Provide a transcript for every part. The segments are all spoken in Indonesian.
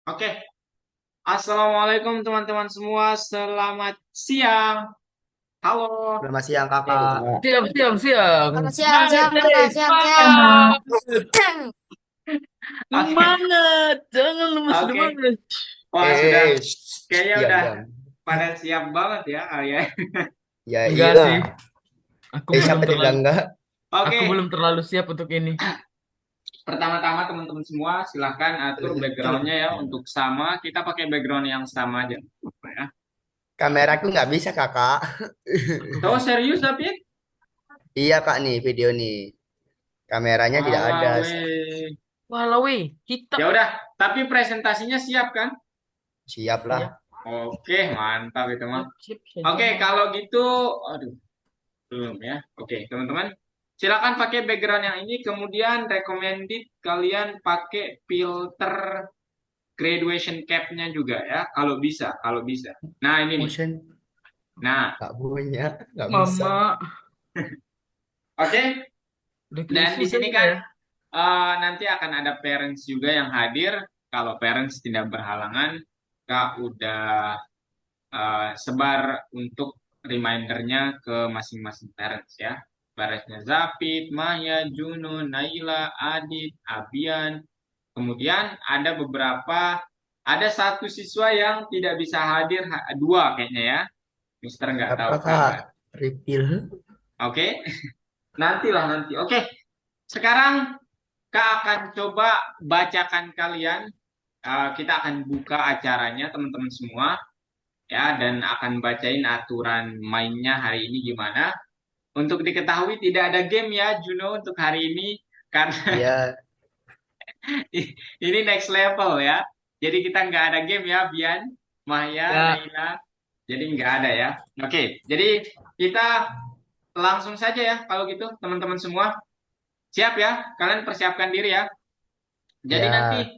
Oke, Assalamualaikum teman-teman semua. Selamat siang. Halo. Selamat siang kakak. Siap, siap, siap. Selamat siang, Semangat siang, deh, kakak, siang, siang. semangat. Oke, Semangat. Jangan lemas oke. semangat. Wah, sudah kayaknya Diam udah diam. pada siap banget ya kalian. Ya Enggak sih. iyalah. Aku belum Siapa yang bilang terlalu enggak? Oke, aku belum terlalu siap untuk ini. pertama-tama teman-teman semua silahkan atur backgroundnya ya untuk sama. Kita pakai background yang sama aja. Ya. Kameraku nggak bisa kakak. So, serius tapi? Iya kak nih video nih. Kameranya tidak ada. Walah, weh. Walau weh, kita Ya udah, tapi presentasinya siap kan? Siap lah. siap, Oke, mantap itu mah. siap, siap saja. Oke, kalau gitu, aduh. Belum ya. Oke, teman-teman. Silakan pakai background yang ini. Kemudian recommended kalian pakai filter graduation cap-nya juga ya. Kalau bisa, kalau bisa. Nah, ini nih. Motion Nah, nggak punya, nggak bisa. Mama, oke. udah kayak Dan di sudah sini ya. kan nanti akan ada parents juga yang hadir. Kalau parents tidak berhalangan, Kak udah sebar untuk remindernya ke masing-masing parents ya. Parentsnya Zapid, Maya, Juno, Naila, Adit, Abian. Kemudian ada satu siswa yang tidak bisa hadir, dua kayaknya ya. Mister nggak tahu Apakah kabar. refill? Oke, nantilah nanti. Oke, sekarang Kak akan coba bacakan kalian. Kita akan buka acaranya teman-teman semua ya dan akan bacain aturan mainnya hari ini gimana. Untuk diketahui tidak ada game ya Juno untuk hari ini karena Iya. ini next level ya. Jadi kita nggak ada game ya Bian, Maya, Ya, Naila. Jadi nggak ada ya. Oke, jadi kita langsung saja ya kalau gitu teman-teman semua. Siap ya? Kalian persiapkan diri ya. Jadi nanti Ya.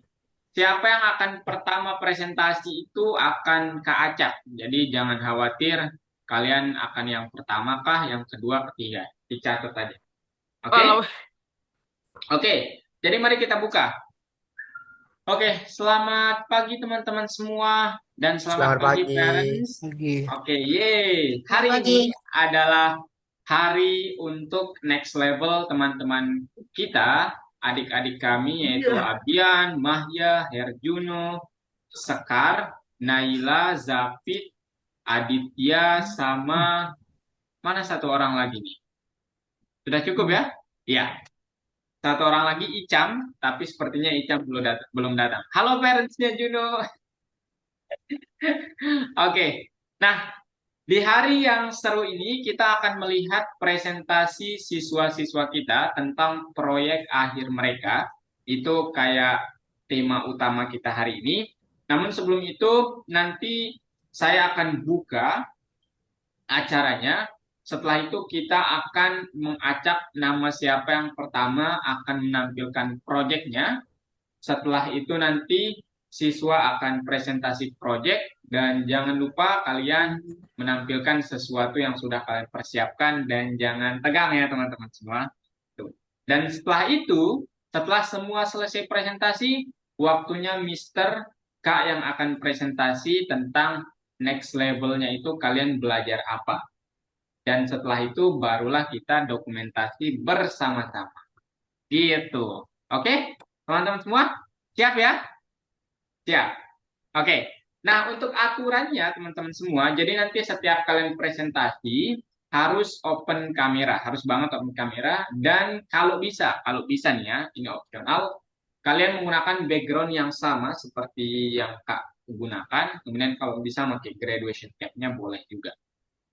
siapa yang akan pertama presentasi itu akan Kak Acak. Jadi jangan khawatir kalian akan yang pertama kah, yang kedua, ketiga. Dicatat aja. Oke? walau Oke. Jadi mari kita buka. Oke, selamat pagi teman-teman semua dan selamat Selamat pagi pagi. parents. Pagi. Oke, yeay. Selamat Hari pagi. ini adalah hari untuk next level teman-teman kita, adik-adik kami yaitu iya. Abian, Mahya, Herjuno, Sekar, Naila, Zafid, Aditya, sama mana satu orang lagi nih? Sudah cukup ya? Iya. Satu orang lagi Icam, tapi sepertinya Icam belum datang. Halo parentsnya Juno. Oke. Nah, di hari yang seru ini kita akan melihat presentasi siswa-siswa kita tentang proyek akhir mereka. Itu kayak tema utama kita hari ini. Namun sebelum itu nanti saya akan buka acaranya. Setelah itu kita akan mengacak nama siapa yang pertama akan menampilkan proyeknya. Setelah itu nanti siswa akan presentasi proyek dan jangan lupa kalian menampilkan sesuatu yang sudah kalian persiapkan dan jangan tegang ya teman-teman semua. Tuh. Dan setelah itu, setelah semua selesai presentasi, waktunya Mister K yang akan presentasi tentang next levelnya itu kalian belajar apa. Dan setelah itu barulah kita dokumentasi bersama-sama. Gitu. Oke, teman-teman semua? Siap ya? Siap. Oke. Nah, untuk aturannya teman-teman semua, jadi nanti setiap kalian presentasi harus open kamera, harus banget open kamera dan kalau bisa nih ya, ini opsional, kalian menggunakan background yang sama seperti yang Kak gunakan, kemudian kalau bisa pakai graduation cap-nya boleh juga.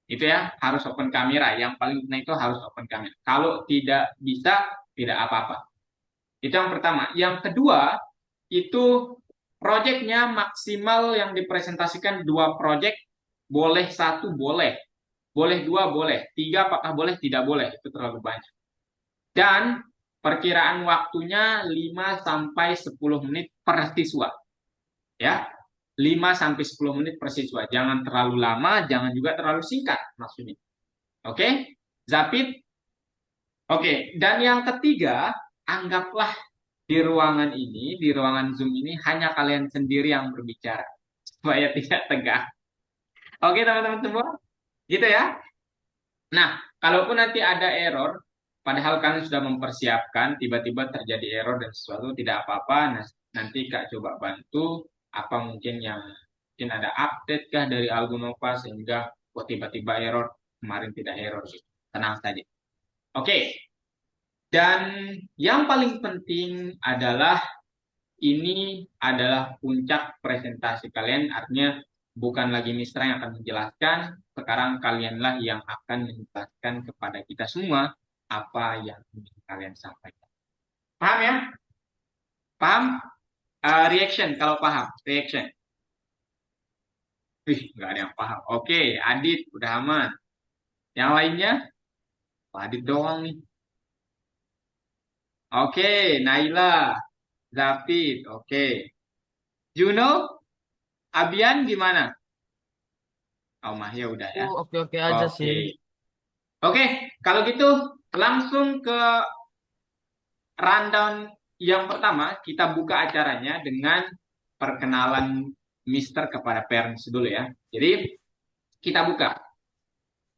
Itu ya, harus open kamera. Yang paling penting itu harus open kamera. Kalau tidak bisa, tidak apa-apa. Itu yang pertama. Yang kedua, itu proyeknya maksimal yang dipresentasikan dua proyek, boleh satu boleh, boleh dua boleh, tiga apakah boleh tidak boleh, itu terlalu banyak. Dan perkiraan waktunya 5 sampai 10 menit per siswa. Ya, 5 sampai 10 menit per siswa. Jangan terlalu lama, jangan juga terlalu singkat maksudnya. Oke? Zapit? Oke, dan yang ketiga, anggaplah di ruangan ini, di ruangan Zoom ini hanya kalian sendiri yang berbicara supaya tidak tegang. Oke, teman-teman semua, gitu ya. Nah, kalaupun nanti ada error, padahal kalian sudah mempersiapkan, tiba-tiba terjadi error dan sesuatu tidak apa-apa, nah, nanti Kak coba bantu apa mungkin yang mungkin ada update kah dari Algonova sehingga kok tiba-tiba error, kemarin tidak error gitu. Tenang saja. Oke, dan yang paling penting adalah ini adalah puncak presentasi kalian, artinya bukan lagi Mistra yang akan menjelaskan, sekarang kalianlah yang akan menjelaskan kepada kita semua apa yang ingin kalian sampaikan. Paham ya? Paham? Reaction kalau paham, reaction. Wih, nggak ada yang paham. Oke, Adit udah aman. Yang lainnya? Pak Adit doang nih. Oke, Naila, Zafid, oke. Juno, Abian gimana? Oh, Mahya udah ya. Oke-oke aja Oke. sih. Oke, kalau gitu langsung ke rundown yang pertama. Kita buka acaranya dengan perkenalan Mister kepada parents dulu ya. Jadi kita buka.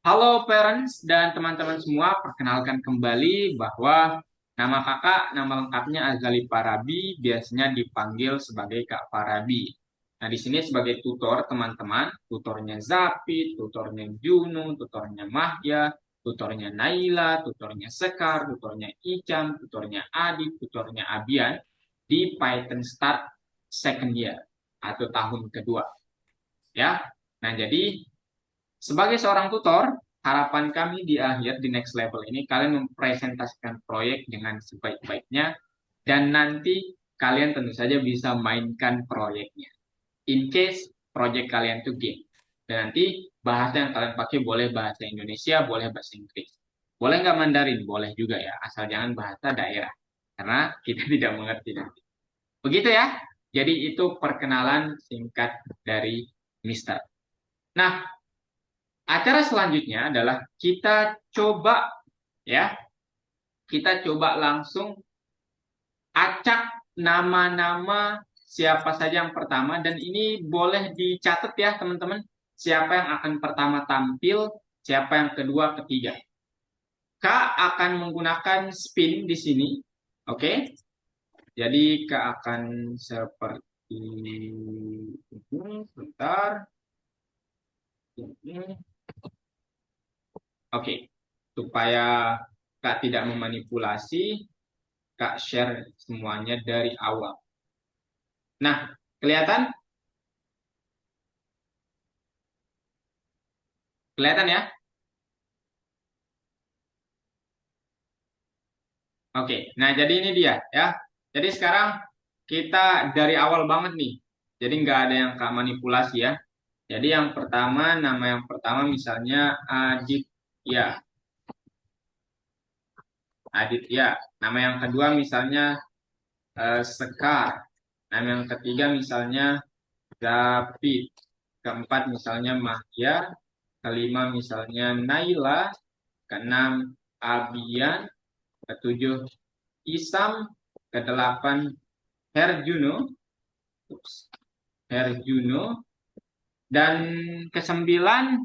Halo parents dan teman-teman semua, perkenalkan kembali bahwa nama kakak, nama lengkapnya Azali Parabi, biasanya dipanggil sebagai Kak Parabi. Nah, di sini sebagai tutor teman-teman, tutornya Zapi, tutornya Juno, tutornya Mahya, tutornya Naila, tutornya Sekar, tutornya Icam, tutornya Adit, tutornya Abian di Python Start second year atau tahun kedua. Ya. Nah, jadi sebagai seorang tutor, harapan kami di akhir, di next level ini, kalian mempresentasikan proyek dengan sebaik-baiknya, dan nanti kalian tentu saja bisa mainkan proyeknya. In case proyek kalian itu game. Dan nanti bahasa yang kalian pakai boleh bahasa Indonesia, boleh bahasa Inggris. Boleh nggak Mandarin? Boleh juga ya, asal jangan bahasa daerah. Karena kita tidak mengerti nanti. Begitu ya. Jadi itu perkenalan singkat dari Mister. Nah, acara selanjutnya adalah kita coba ya, kita coba langsung acak nama-nama siapa saja yang pertama, dan ini boleh dicatat ya teman-teman, siapa yang akan pertama tampil, siapa yang kedua, ketiga. Kak akan menggunakan spin di sini, oke? Jadi Kak akan seperti ini, sebentar. Ini. Oke, supaya Kak tidak memanipulasi, Kak share semuanya dari awal. Nah, kelihatan? Kelihatan ya? Oke, nah jadi ini dia ya. Jadi sekarang kita dari awal banget nih. Jadi nggak ada yang Kak manipulasi ya. Jadi yang pertama, nama yang pertama misalnya Adit ya. Aditya. Nama yang kedua misalnya Sekar. Nama yang ketiga misalnya David. Keempat misalnya Mahya. Kelima misalnya Naila. Keenam Abian. Ketujuh Isam. Kedelapan Herjuno. Herjuno. Dan kesembilan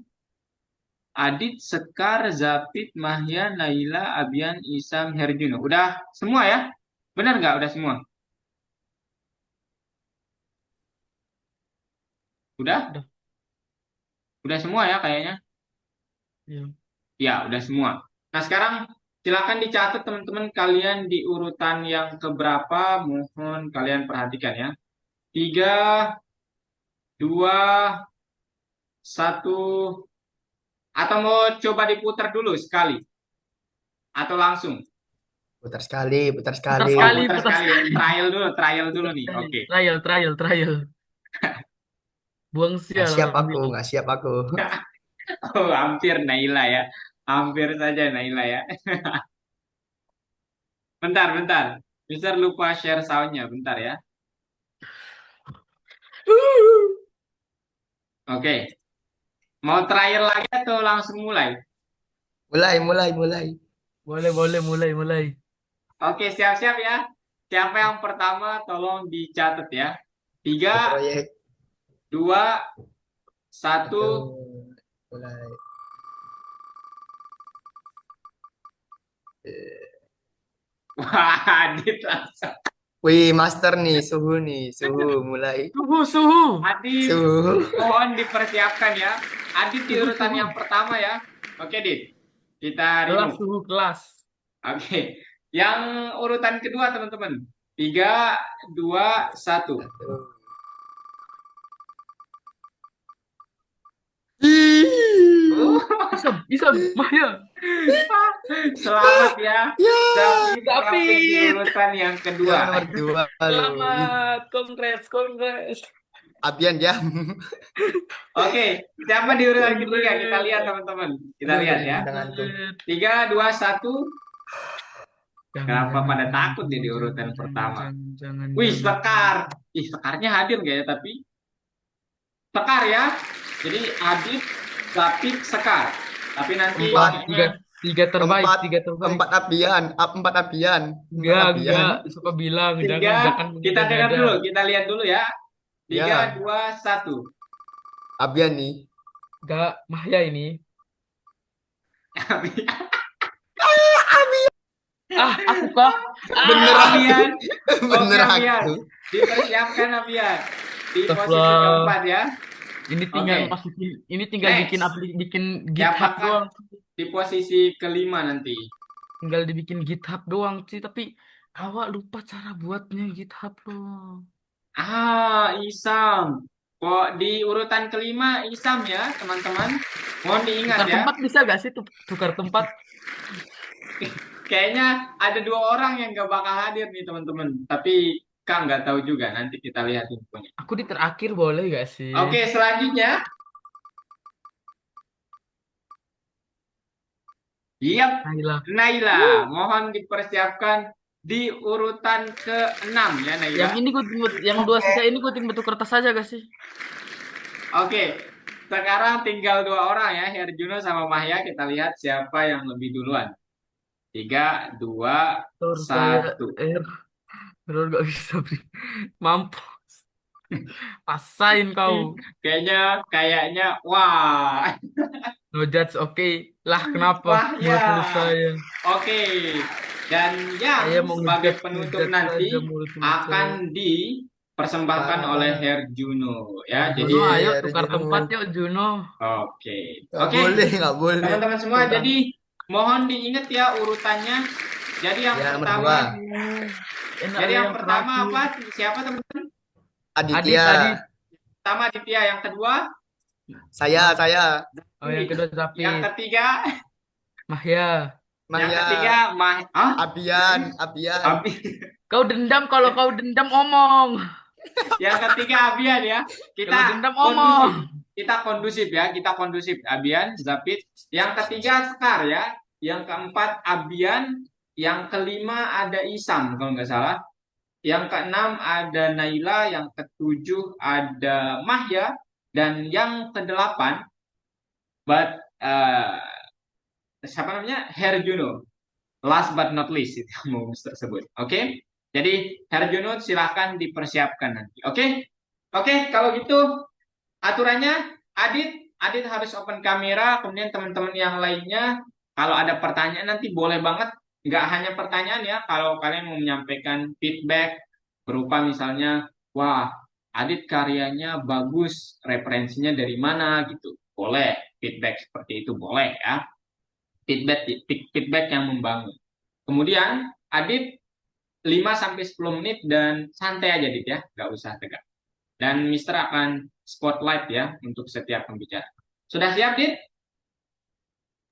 Adit, Sekar, Zapit, Mahya, Naila, Abian, Isam, Herjuno. Udah semua ya? Benar nggak? Udah semua? Udah? Udah. Udah semua ya kayaknya? Ya. Ya, udah semua. Nah, sekarang silakan dicatat teman-teman kalian di urutan yang keberapa. Mohon kalian perhatikan ya. 3, 2, 1. Atau mau coba diputar dulu sekali? Atau langsung? Putar sekali, putar Putar sekali. Oh, sekali, putar putar sekali. sekali. Trial dulu Putar nih. sekali. Oke. Trial. Buang Nggak sial siap orang aku, bilang. nggak siap aku. Oh, hampir Naila ya. Hampir saja Naila ya. Bentar. Mister lupa share soundnya. Bentar ya. Oke. Mau trial lagi atau langsung mulai? Mulai. Boleh, mulai. Oke, siap-siap ya. siapa yang pertama tolong dicatat ya. Ke 3, proyek 2, atau 1. mulai. Eh, Wah, Adit langsung. Wih, master nih, suhu mulai. Suhu, suhu, Adit, Suhu. mohon dipersiapkan ya. Adit di suhu, urutan suhu. yang pertama ya. Oke, Dit. Kita Kelas, remove. suhu kelas. Oke. Yang urutan kedua, teman-teman. 3, 2, 1. Satu. Ih. Bisa, Maya. Selamat ya. Ya, David David di David. urutan yang yang kedua. nomor 2 loh. Ih, Selamat, kongres, kongres, Abian ya. Oke, siapa di urutan ketiga? Kita lihat, kongres, teman-teman. Kita Aduh, lihat ya. merinding tanganku. kongres. 3, 2, 1. Jangan, Kenapa jangan, pada jangan, takut dia jangan, di jangan, urutan jangan, pertama? jangan, jangan, Wih, jangan, jangan. Sekar. Ih, Sekarnya hadir nggak ya? Tapi Sekar ya. Jadi Adit, David, Sekar. Tapi nanti Empat, Tiga, kayaknya tiga terbaik, empat, tiga terbaik. empat abian, empat abian, empat Enggak, abian. suka bilang, jangan, tiga. jangan Kita dengar mengada-ngada. dulu. Kita lihat dulu ya. 3, Ya, 2, 1. abian nih. Enggak, Mahya ini. Aku kah? Bener aku. Abian. Oke, Bener Abian. aku. Dipersiapkan, Abian. Di posisi Astagfirullah. keempat ya. Oke, Ini tinggal bikin next. bikin GitHub Siapakah doang. di posisi kelima nanti? Tinggal dibikin GitHub doang sih, tapi awak lupa cara buatnya GitHub loh. Isam. Kok di urutan kelima Isam ya, teman-teman? Mohon diingat Tukar ya. tempat bisa gak sih tuh tukar tempat? Kayaknya ada 2 orang yang gak bakal hadir nih, teman-teman. Tapi Kang nggak tahu juga. Nanti kita lihat infonya. Aku di terakhir boleh gak sih? Oke, selanjutnya. Yap, Naila. Naila. Mohon dipersiapkan di urutan ke-6 ya, Naila. Yang dua sisa ini gue tinggal kertas saja gak sih? Oke, sekarang tinggal 2 orang ya, Herjuno sama Mahya. Kita lihat siapa yang lebih duluan. 3, 2, Terus saya 1. error gak bisa beri. Mampus. Pasain kau. Kayaknya, wah, No judge, oke. Lah kenapa mulut Mahya. saya? Oke, dan Saya yang mau sebagai ngejudge penutup ngejudge nanti saja mulut saya. akan dipersembahkan Parah, oleh parah. Herjuno ya. Jadi, Juno, ayo tukar tempat Juno. yuk Juno. oke, Nggak oke, boleh, nggak boleh. teman-teman semua. Curang. Jadi mohon diingat ya urutannya. Jadi yang Ya, nomor pertama, 2. Enak jadi lah yang yang pertama terakhir. apa? Siapa, teman-teman? Adit, Aditya. Adit. Pertama Aditya, yang kedua, Saya. Oh, yang kedua yang Zapit. ketiga, Mahya. yang Mahya. ketiga Abian, Abian. Abi. Kau dendam, kalau kau dendam omong. Yang ketiga Abian ya. Kalau Kita dendam kondusif. omong. Kita kondusif Abian, Zapit. Yang ketiga Sekar ya. Yang keempat Abian. Yang kelima ada Isam kalau nggak salah. Yang keenam ada Naila. Yang ketujuh ada Mahya. Dan yang kedelapan, but siapa namanya? Herjuno. Last but not least itu yang mau tersebut. Oke? Jadi Herjuno silahkan dipersiapkan nanti. Oke? Oke, kalau gitu aturannya Adit harus open kamera, kemudian teman-teman yang lainnya kalau ada pertanyaan nanti boleh banget, nggak hanya pertanyaan ya, kalau kalian mau menyampaikan feedback berupa misalnya, wah Adit karyanya bagus, referensinya dari mana gitu, boleh feedback seperti itu boleh ya, feedback feedback yang membangun. Kemudian Adit 5 sampai 10 menit dan santai aja Adit ya, nggak usah tegang. Dan Mister akan spotlight ya untuk setiap pembicara. Sudah siap, Dit?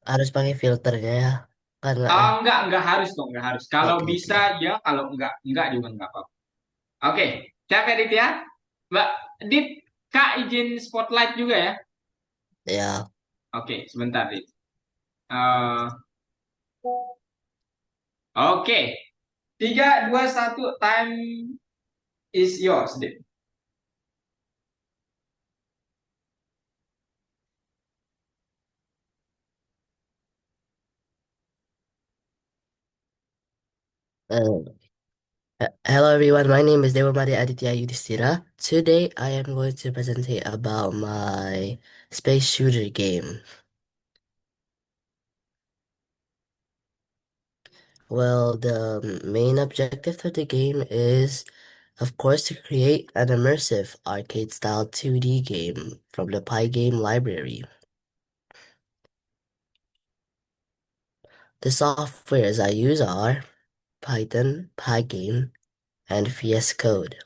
Harus pakai filternya ya. Karena Oh, enggak harus dong, enggak harus. Kalau oke bisa oke. ya, kalau enggak juga enggak apa-apa. Oke, siap ya, Dit ya? Mbak Dit, Kak izin spotlight juga ya? Ya, Oke, sebentar, Dit. Eh, Oke, 3, 2, 1, time is yours, Dit. eh, Hello everyone, my name is Dewamadi Aditya Yudhistira. Today I am going to present about my space shooter game. Well, the main objective of the game is, of course, to create an immersive arcade-style 2D game from the Pygame library. The softwares I use are Python, Pygame, and VS Code.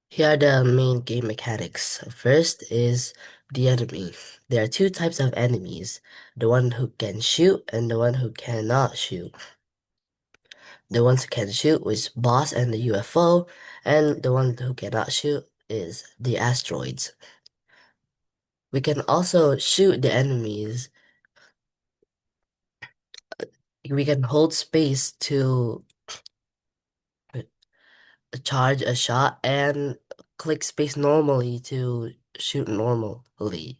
Here are the main game mechanics. First is the enemy. There are two types of enemies, the one who can shoot and the one who cannot shoot. The ones who can shoot is boss and the UFO, and the one who cannot shoot is the asteroids. We can also shoot the enemies. We can hold space to charge a shot and click space normally to shoot normally.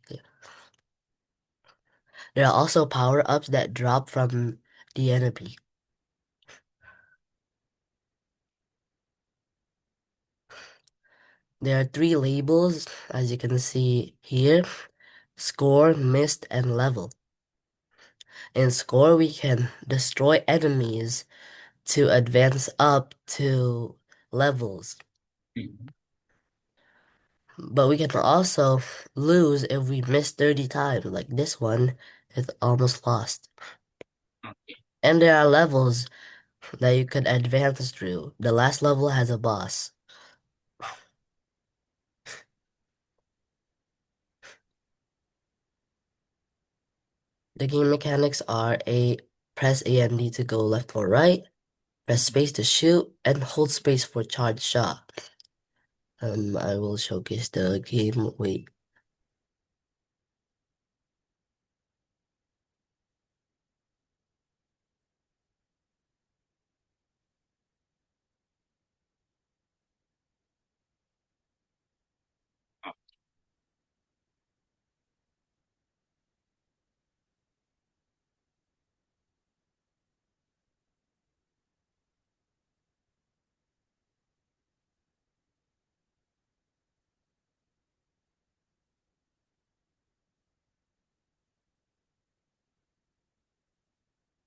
There are also power-ups that drop from the enemy. There are three labels, as you can see here: score, mist, and level. In score, we can destroy enemies to advance up to levels. Mhm. But we can also lose if we miss 30 times, like this one is almost lost. Okay. And there are levels that you could advance through. The last level has a boss. The game mechanics are press A and D to go left or right, press space to shoot, and hold space for charge shot. I will showcase the game. Wait.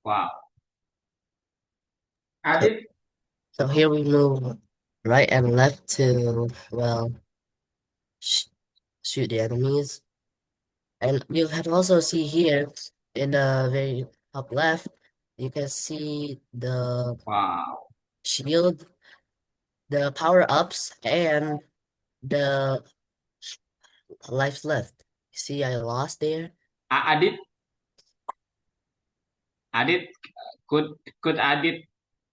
Wow. So, Adit, so here we move right and left to, well, sh shoot the enemies. And you can also see here in the very top left, you can see the wow. shield, the power-ups, and the lives left. See, I lost there. Adit, Adit, could Adit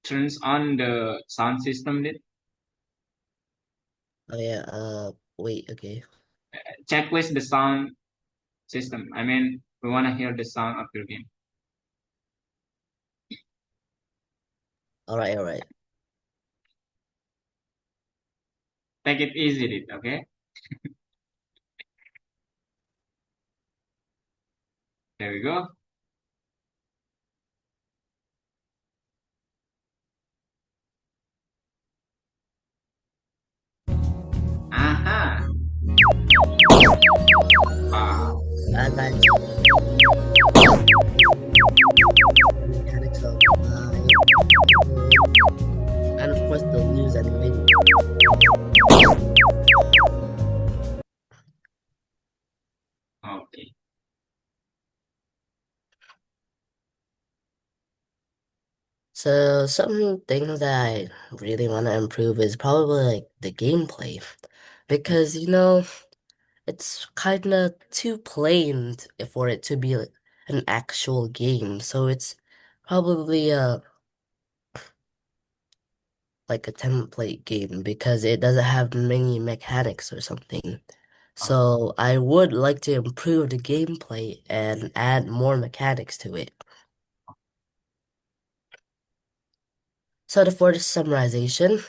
turns on the sound system? Dit? Oh yeah, wait, okay. Check with the sound system. I mean, we want to hear the sound of your game. All right, all right. Take it easy, Dit, okay? There we go. Aha. Wow. That's the mechanics of and of course the lose and win. Okay. So some things that I really want to improve is probably like the gameplay, because it's kind of too plain for it to be like an actual game. So it's probably like a template game because it doesn't have many mechanics or something. So I would like to improve the gameplay and add more mechanics to it. So for the summarization,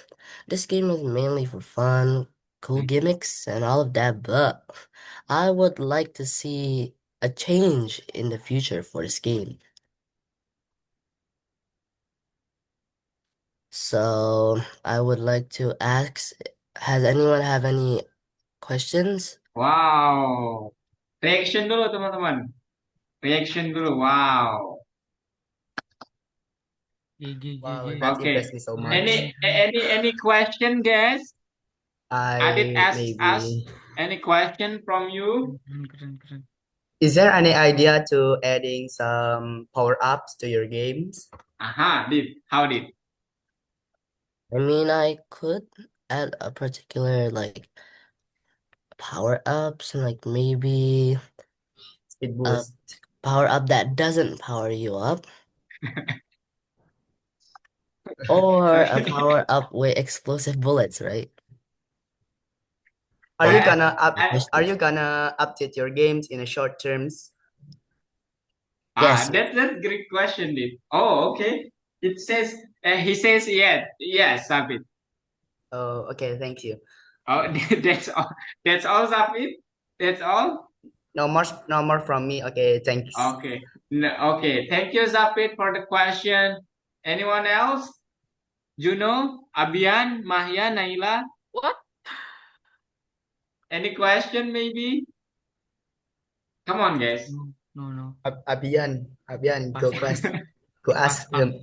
this game is mainly for fun, cool gimmicks, and all of that, but I would like to see a change in the future for this game. So I would like to ask, has anyone have any questions? Wow. Reaction dulu teman-teman. Reaction dulu. Wow. Wow, GG. that Okay. impressed me so Keren, much. keren, keren. Any question, guys? Adit I asks us maybe. any question from you? Keren. Is there any idea to adding some power ups to your games? Aha, Dit. How did? I mean, I could add a particular like power ups and like maybe Speed a boost. power up that doesn't power you up, or a Okay. power up with explosive bullets, right? Are you Both I, gonna up? I, Are questions. you gonna update your games in a short terms? Yes, that's great question, Dit. Oh, okay. It says he says yes, Sabit. Oh, okay. Thank you. Oh, that's all. That's all, Sabit. That's all. No more from me. Okay, thanks. Okay. No, okay. Thank you, Zapit, for the question. Anyone else? Juno, Abian, Mahia, Naila? What? Any question maybe? Come on, guys. No. Abian, go quest, go ask Ah, him.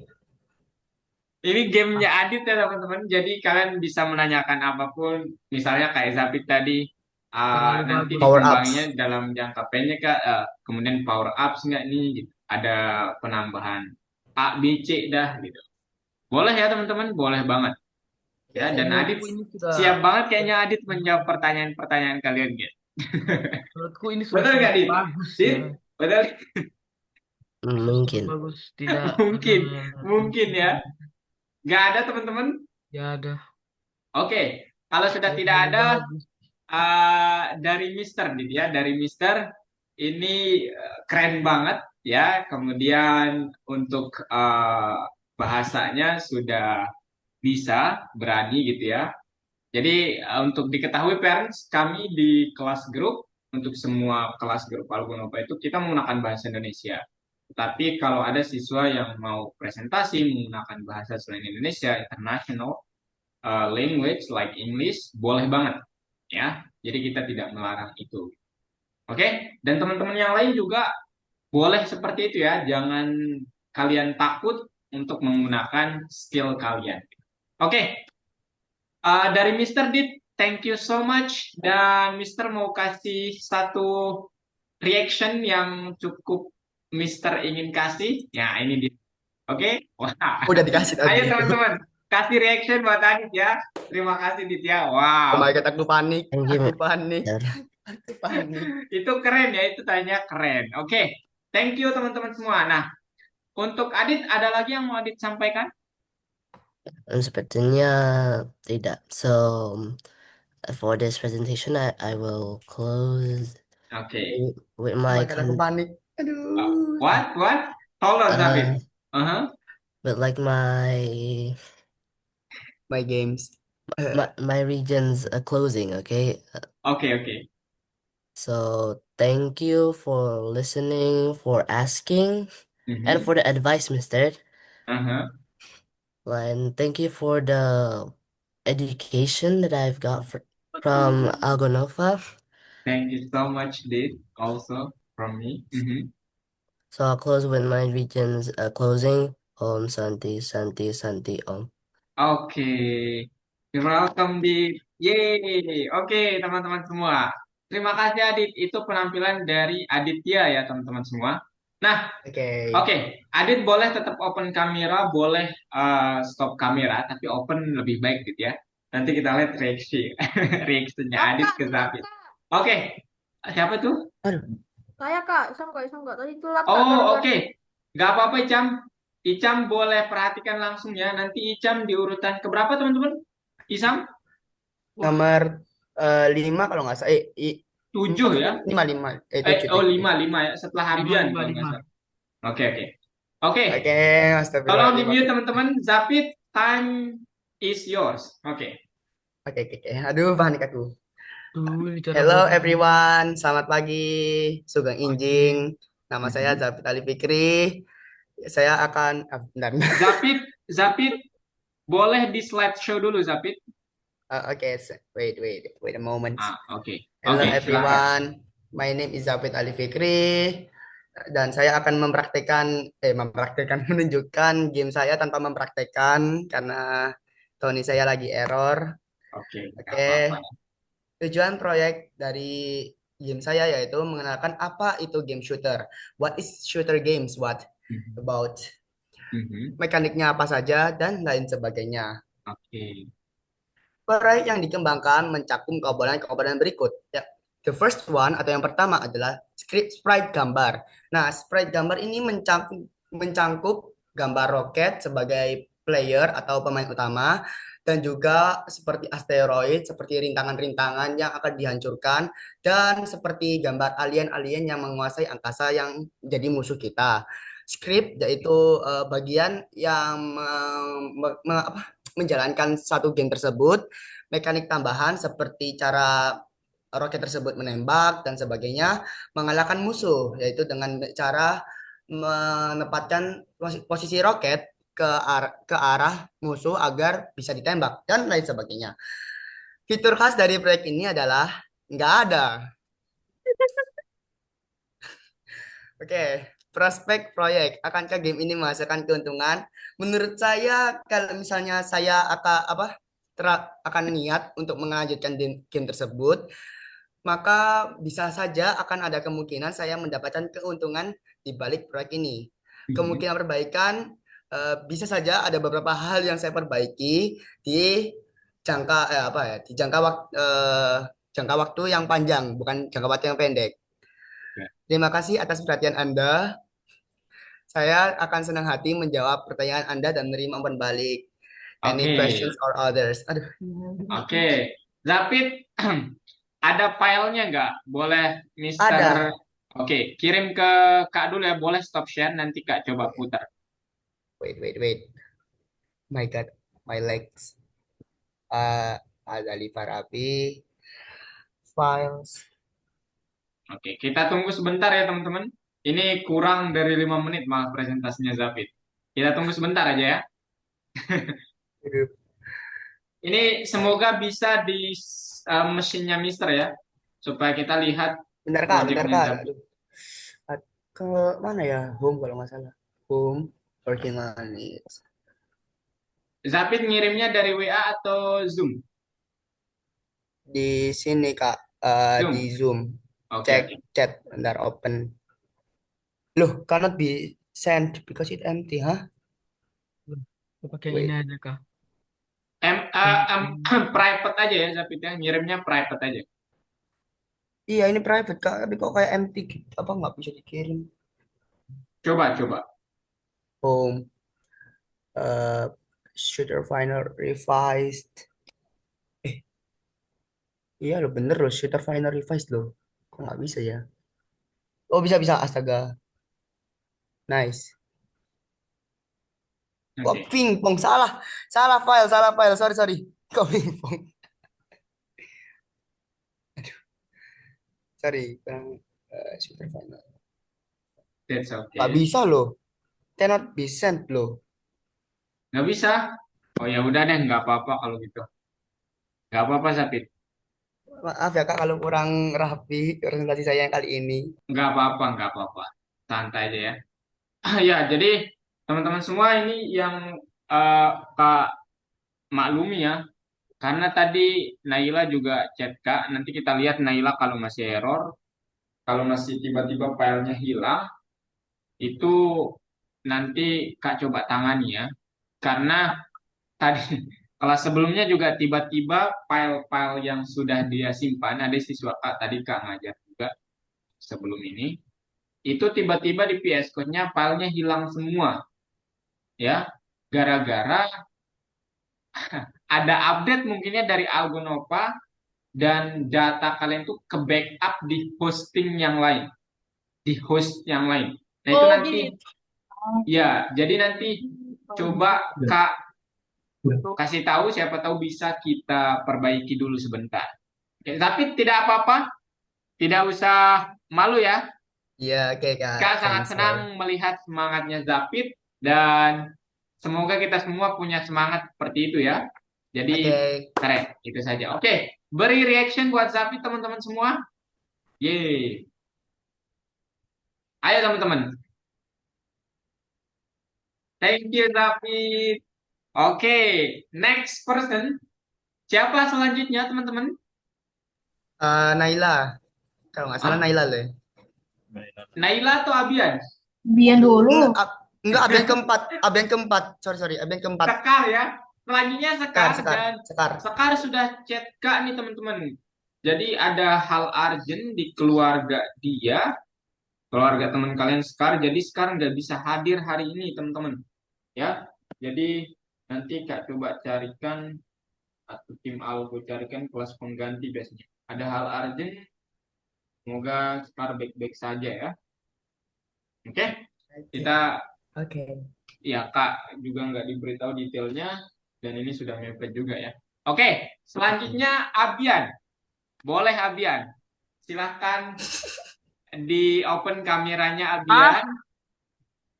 Ini gamenya Adit ya teman-teman. Jadi kalian bisa menanyakan apapun. Misalnya kayak Zapit tadi. terlalu Nanti bagus. Power dikembanginnya ups. dalam jangka pendek Kak. Kemudian power ups nggak nih? Gitu. Ada penambahan A, B, C dah gitu. Boleh ya teman-teman? Boleh banget. Okay, Ya, dan thank you. Adit Menurutku ini siap sudah banget kayaknya Adit menjawab pertanyaan-pertanyaan kalian gitu. menurutku ini sudah Betul nggak, sangat Dit? bagus ya. Dit, betul? Sudah sangat mungkin. bagus. Tidak ada Mungkin, mungkin ya. yang Nggak ada teman-teman? ya ada. Oke, kalau sudah Sudah tidak terlalu ada bagus. dari Mister, Dit ya, dari Mister ini keren banget ya. Kemudian untuk bahasanya sudah bisa, berani gitu ya. Jadi untuk diketahui parents, kami di kelas grup untuk semua kelas grup Algonova itu kita menggunakan bahasa Indonesia. Tapi kalau ada siswa yang mau presentasi menggunakan bahasa selain Indonesia, international language like English, boleh banget ya. Jadi kita tidak melarang itu. Oke? Dan teman-teman yang lain juga boleh seperti itu ya. Jangan kalian takut untuk menggunakan skill kalian. Oke, dari Mister Dit, thank you so much. Dan Mister mau kasih satu reaction yang cukup Mister ingin kasih. Ya, ini Dit. Oke? Wah. Udah dikasih Ayo tadi. teman-teman, kasih reaction buat Adit ya. Terima kasih Dit ya. Oh my Wow. God, aku panik. Thank Aku you, panik. Mister. Aku panik. Itu keren ya, itu tanya keren. Oke. Thank you teman-teman semua. Nah, untuk Adit ada lagi yang mau Adit sampaikan? Sepertinya tidak. So, for this presentation, I will close Oke. with Oh my my God, aku panik. Aduh. What? What? Hold on, David. uh Uh-huh. with like My games. my region's closing, okay? Oke, oke. So thank you for listening, for asking, and Mhm. for the advice, Mister. Uh-huh. And thank you for the education that I've got from Betul. Algonova. Thank you so much, Dave, also from me. Mhm. So I'll close with my region's closing. Om Santi Santi Santi Om. Oke. You're welcome, Dit. Yeay. Oke, teman-teman semua. Terima kasih, Adit. Itu penampilan dari Aditya ya, teman-teman semua. Nah, Oke. oke. Adit boleh tetap open kamera, boleh stop kamera, tapi open lebih baik gitu ya. Nanti kita lihat reaksinya Kak, Adit ke Zafit. Oke. Siapa tuh? Aduh, saya Kak, Isam Kak. Tadi telat Kak, Oh, gara-gara oke. Gak apa-apa, Icam. Icam boleh perhatikan langsung ya. Nanti Icam di urutan keberapa, teman-teman? Isam? Wah, Nomor 5 kalau nggak salah. 7 apa ya? 5 tujuh Oh, tujuh. 5 ya. Setelah Hardian kalau nggak 5. salah. Oke, oke. Oke, Oke, tolong astagfirullahaladzim. di-mute Oke. teman-teman. Zapit, time is yours. Oke. Oke. Aduh, panik aku. ini cara Hello buatnya everyone, selamat pagi. Sugeng Injing. pagi. Nama saya Mhm. Zafit Ali Fikri. Saya akan bentar. Zapit, boleh di slideshow dulu, Zapit. Oke, wait a moment. Oke. Hello Oke, silakan. everyone, my name is Zafid Ali Fikri dan saya akan menunjukkan game saya tanpa mempraktekkan karena Tony saya lagi error. Oke, nggak Oke, apa-apa. tujuan proyek dari game saya yaitu mengenalkan apa itu game shooter. What is shooter games? What Mhm. about Mhm. mekaniknya apa saja dan lain sebagainya. Oke. Proyek yang dikembangkan mencakup komponen berikut. Ya, the first one atau yang pertama adalah sprite gambar. Nah, sprite gambar ini mencangkup gambar roket sebagai player atau pemain utama dan juga seperti asteroid, seperti rintangan-rintangan yang akan dihancurkan dan seperti gambar alien-alien yang menguasai angkasa yang jadi musuh kita. Script yaitu bagian yang menjalankan satu game tersebut, mekanik tambahan seperti cara roket tersebut menembak dan sebagainya, mengalahkan musuh yaitu dengan cara menempatkan posisi roket ke arah musuh agar bisa ditembak dan lain sebagainya. Fitur khas dari proyek ini adalah nggak ada. Oke, prospek proyek. Akankah game ini menghasilkan keuntungan? Menurut saya, kalau misalnya saya akan niat untuk melanjutkan game tersebut, maka bisa saja akan ada kemungkinan saya mendapatkan keuntungan di balik proyek ini. Mhm. Kemungkinan perbaikan bisa saja ada beberapa hal yang saya perbaiki di jangka waktu yang panjang, bukan jangka waktu yang pendek. Ya. Terima kasih atas perhatian Anda. Saya akan senang hati menjawab pertanyaan Anda dan menerima umpan balik. Any Oke. questions or others? Aduh. Oke. Zapit, ada filenya nggak? Boleh, Mister. Ada. Oke, kirim ke Kak dulu ya. Boleh stop share, nanti Kak coba putar. Wait. My God, my legs. Azali Farabi. Files. Oke, kita tunggu sebentar ya teman-teman. Ini kurang dari 5 menit malah presentasinya Zapit. Kita tunggu sebentar aja ya. Ini semoga bisa di mesinnya Mister ya. Supaya kita lihat Bentar projectnya kak. Zapit. Aduh. Ke mana ya? Home kalau nggak salah. Home. Working on it. Zapit ngirimnya dari WA atau Zoom? Di sini kak. Di Zoom. Zoom. Oke, Cek oke. chat. Bentar open. Loh, cannot be sent because it empty, hah? Pakai ini Wait. aja kah? Private aja ya Zapit ya. Ngirimnya private aja. Iya, ini private kak. Tapi kok kayak empty gitu. Apa nggak bisa dikirim? Coba. Home. uh, Shooter Final Revised. Eh, iya loh, bener loh. Shooter Final Revised loh. Kok nggak bisa ya? Oh, bisa. Astaga. Nice. Kok Oke. pingpong? Salah file. Sorry. Kok pingpong? Sorry. Shooter Final. That's Nggak okay. bisa loh. Cannot be sent loh. Nggak bisa? Oh ya udah deh, nggak apa-apa kalau gitu. Nggak apa-apa Zapit. Maaf ya kak kalau kurang rapi presentasi saya yang kali ini. Nggak apa-apa. Santai aja ya. Ya, jadi teman-teman semua ini yang Kak maklumi ya. Karena tadi Naila juga chat Kak. Nanti kita lihat Naila kalau masih error, kalau masih tiba-tiba filenya hilang, itu nanti Kak coba tangani ya. Karena tadi kelas sebelumnya juga tiba-tiba file-file yang sudah dia simpan, ada siswa Kak tadi Kak ngajar juga sebelum ini, itu tiba-tiba di PS Code-nya filenya hilang semua ya, gara-gara ada update mungkinnya dari Algonova dan data kalian tuh ke backup di hosting yang lain, di host yang lain. Nah itu Oh nanti gitu. ya, jadi nanti coba Kak kasih tahu, siapa tahu bisa kita perbaiki dulu sebentar. Oke, tapi tidak apa-apa, tidak usah malu ya. Iya, oke kak. Kak sangat Thanks senang for. melihat semangatnya Zapit dan semoga kita semua punya semangat seperti itu ya. Jadi Oke. keren, itu saja. Oke, beri reaction buat Zafi teman-teman semua. Yeay. Ayo teman-teman. Thank you Zafi. Oke, next person. Siapa selanjutnya teman-teman? Naila. Kalau nggak salah Hah? Naila loh. Naila atau Abian? Bian dulu. Enggak, AB yang keempat. AB yang keempat. Sorry. AB yang keempat. Sekar ya. Selanjutnya Sekar, Sekar dan Sekar. Sekar sudah chat Kak nih teman-teman. Jadi ada hal urgent di keluarga dia, keluarga teman kalian Sekar. Jadi Sekar nggak bisa hadir hari ini teman-teman. Ya. Jadi nanti Kak coba carikan atau tim Algo carikan kelas pengganti biasanya. Ada hal urgent. Semoga Sekar baik-baik saja ya. Oke. Kita Oke. ya Kak juga nggak diberitahu detailnya dan ini sudah mepet juga ya. Oke, selanjutnya Abian. Boleh Abian. Silahkan di open kameranya Abian.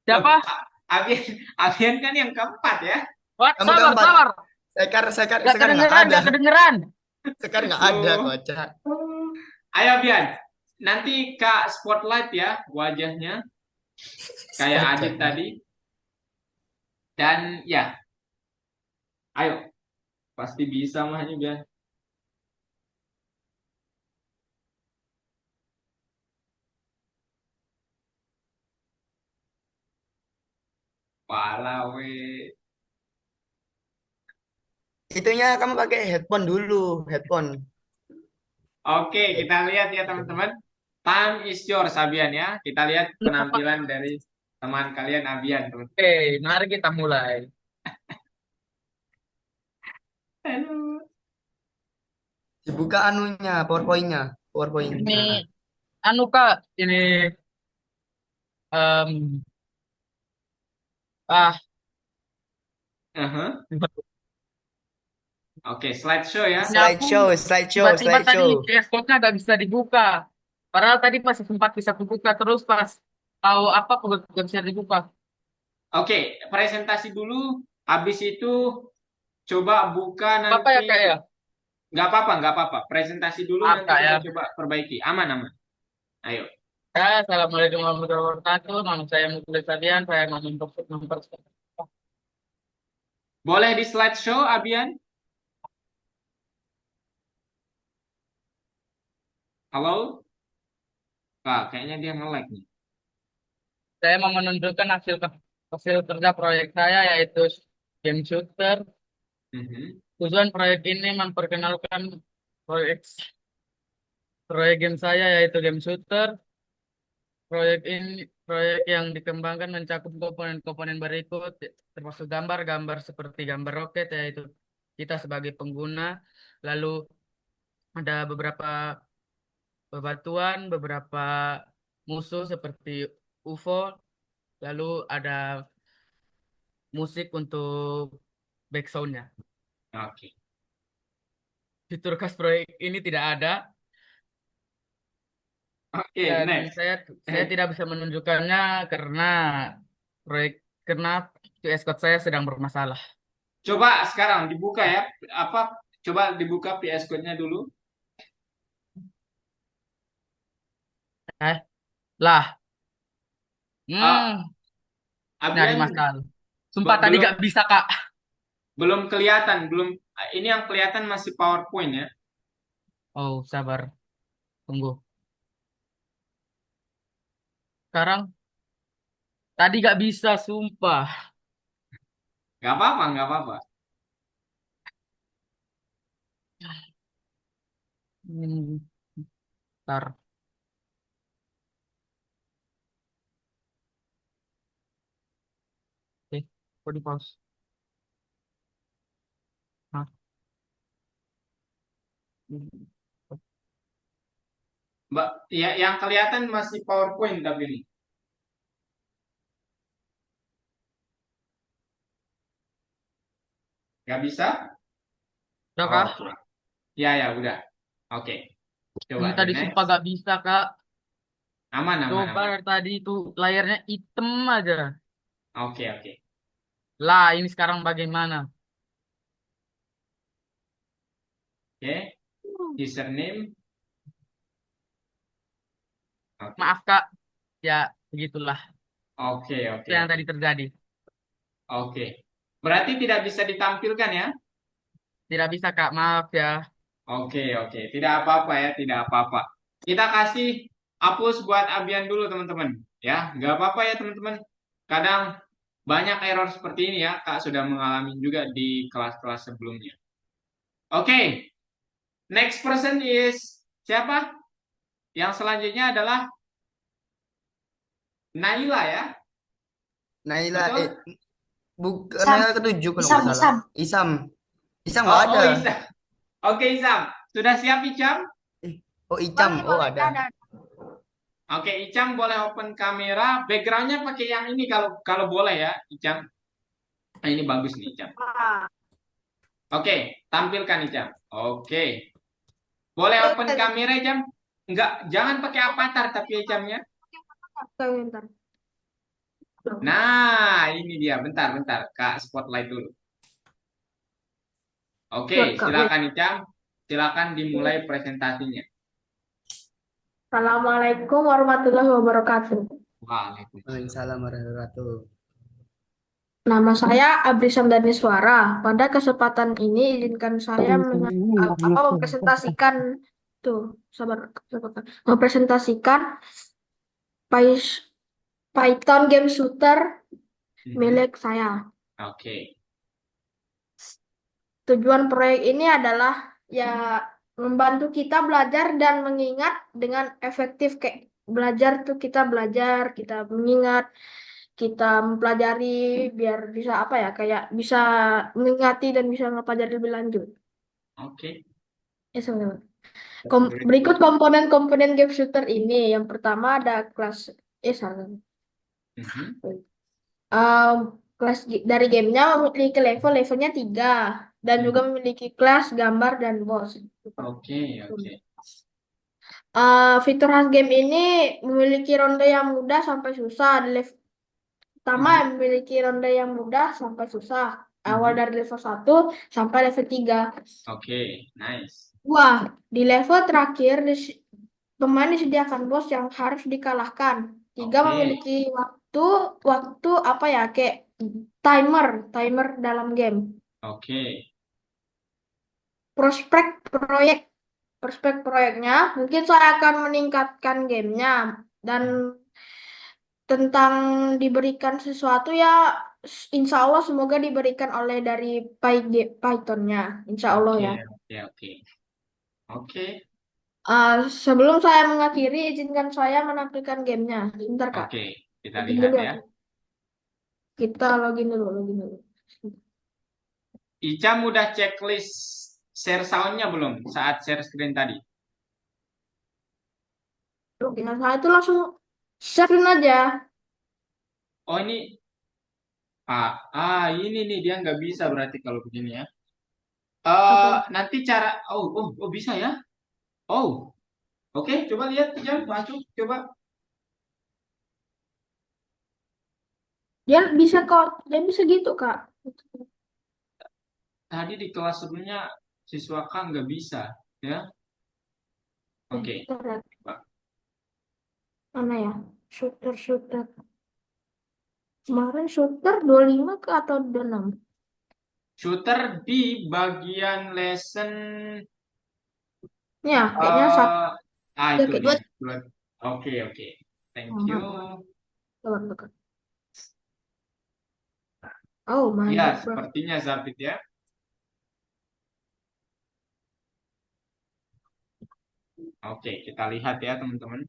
Siapa? Abian, Abian kan yang keempat ya. What? Kamu Sabar, keempat. sabar. Sekar Gak nggak kedengeran, ada. gak kedengeran. Sekar nggak ada, Oh. kocak. Ayo Abian. Nanti Kak spotlight ya wajahnya kayak Kocak. Adit tadi. Dan ya, ayo. Pasti bisa mah juga. Walah we. Itunya kamu pakai headphone dulu, headphone. Oke, kita lihat ya teman-teman. Time is yours Abian ya. Kita lihat penampilan dari teman kalian Abian, teman. Oke, mari kita mulai. Aduh. Dibuka anunya, PowerPoint-nya. PowerPoint. Ini, Nah. anu Kak, ini, em, ah, Aha. Oke, slideshow ya. Slideshow. tiba-tiba tadi PS-nya gak bisa dibuka. Padahal tadi masih sempat bisa dibuka, terus pas tahu apa gak bisa dibuka. Oke, presentasi dulu. Habis itu coba buka Apa ya nanti. Kak ya? Nggak apa-apa, nggak apa-apa. Presentasi dulu Maaf, nanti Kak, kita ya. coba perbaiki. Aman, aman. Ayo. Assalamualaikum warahmatullahi wabarakatuh. Nama saya Muklis Sadian. Saya mau memperkenalkan. Boleh di slideshow, Abian? Halo? Pak, kayaknya dia nge-lag nih. Saya mau menunjukkan hasil kerja proyek saya yaitu game shooter. Mhm. Tujuan proyek ini memperkenalkan proyek proyek game saya yaitu game shooter. Proyek yang dikembangkan mencakup komponen-komponen berikut termasuk gambar seperti gambar roket yaitu kita sebagai pengguna. Lalu ada beberapa bebatuan, beberapa musuh seperti UFO, lalu ada musik untuk backsoundnya. Oke. Fitur khas proyek ini tidak ada Oke, dan next. saya tidak bisa menunjukkannya karena QS code saya sedang bermasalah. Coba sekarang dibuka ya. Coba dibuka PS Code-nya dulu. Lah, Ah, nyari Abian masalah. Sumpah tadi belum gak bisa Kak. belum kelihatan, belum. Ini yang kelihatan masih PowerPoint ya. Oh, sabar. Tunggu. Sekarang tadi gak bisa, sumpah. Nggak apa-apa, nggak apa-apa. Hmm, Ntar. Kok di pause? Hah? Mbak, ya yang kelihatan masih PowerPoint tapi ini. Nggak bisa? Udah kah? Oke. Ya, ya, udah. Oke. Coba Ini di tadi next. sumpah gak bisa, Kak. Aman, aman, Coba aman. dari tadi tuh layarnya hitam aja. Oke, oke. Lah, ini sekarang bagaimana? Oke, username. Oke, Maaf, Kak. Ya, begitulah. oke, Itu oke, yang oke. tadi terjadi. Oke. Berarti tidak bisa ditampilkan ya? Tidak bisa, Kak. Maaf ya. Oke, oke. Tidak apa-apa ya, tidak apa-apa. Kita kasih hapus buat Abian dulu, teman-teman. Ya, nggak apa-apa ya, teman-teman. Kadang banyak error seperti ini ya, Kak sudah mengalami juga di kelas-kelas sebelumnya. Oke, next person is siapa? Yang selanjutnya adalah Naila ya, Naila, betul? bukan Isam, Naila ketujuh kalau Isam, nggak salah. Isam. Isam. Isam Oh, nggak oh ada. Isam. Oke, Isam. Sudah siap, Icam? Eh, oh, Icam. Boleh, Oh, boleh. ada. Ada. Oke, Icam boleh open kamera. Backgroundnya pakai yang ini kalau kalau boleh ya, Icam. Nah, ini bagus nih, Icam. Ah. Oke, tampilkan Icam. Oke. Boleh open kamera, Icam? Enggak, jangan pakai avatar tapi Icamnya. Oke, bentar. Nah, ini dia. Bentar, bentar. Kak spotlight dulu. Oke, Buat Kak. silakan Icam. Silakan dimulai presentasinya. Assalamualaikum warahmatullahi wabarakatuh. Waalaikumsalam. Waalaikumsalam warahmatullahi wabarakatuh. Nama saya Abri Samdani Suara. Pada kesempatan ini izinkan saya mempresentasikan tuh, sabar, sabar, Kak. Mempresentasikan Py- Python game shooter milik saya. Oke. Tujuan proyek ini adalah ya membantu kita belajar dan mengingat dengan efektif, kayak belajar tuh kita belajar, kita mengingat, kita mempelajari biar bisa apa ya, kayak bisa mengingati dan bisa mempelajari lebih lanjut. Oke. Ya, sebenarnya. Berikut komponen-komponen game shooter ini. Yang pertama ada kelas salah. Mhm. Um, dari gamenya memiliki levelnya 3 dan juga memiliki kelas, gambar, dan boss. Oke, oke. Fitur khas game ini memiliki ronde yang mudah sampai susah. Di level pertama memiliki ronde yang mudah sampai susah. Awal dari level 1 sampai level 3. Oke, nice. Wah, di level terakhir pemain disediakan bos yang harus dikalahkan. 3 Oke. memiliki waktu apa ya, kayak timer dalam game. Oke. Prospek proyek proyeknya mungkin saya akan meningkatkan gamenya dan tentang diberikan sesuatu ya, insya Allah semoga diberikan oleh dari Pythonnya, insya Allah Oke, ya. oke, oke. Oke. Sebelum saya mengakhiri, izinkan saya menampilkan gamenya. Sebentar Kak, Oke, kita login lihat dulu ya. aku. Kita login dulu. Icam udah checklist share sound-nya belum saat share screen tadi? Login saya itu langsung share aja. Oh ini, ini nih dia nggak bisa berarti kalau begini ya. Apa? Nanti cara, oh bisa ya? Oh, oke, coba lihat Icam masuk, coba. Dia bisa gitu Kak. Tadi di kelas sebelumnya siswa Kak nggak bisa, ya? Oke, Bentar ya. coba. Mana ya? Shooter. Kemarin shooter 25 ke atau 26? Shooter di bagian lesson Ya, kayaknya satu. itu Kayak dia. dua. Oke, oke. Thank you. Coba. Oh my Ya, God, bro. sepertinya Zafid ya. Oke, kita lihat ya teman-teman.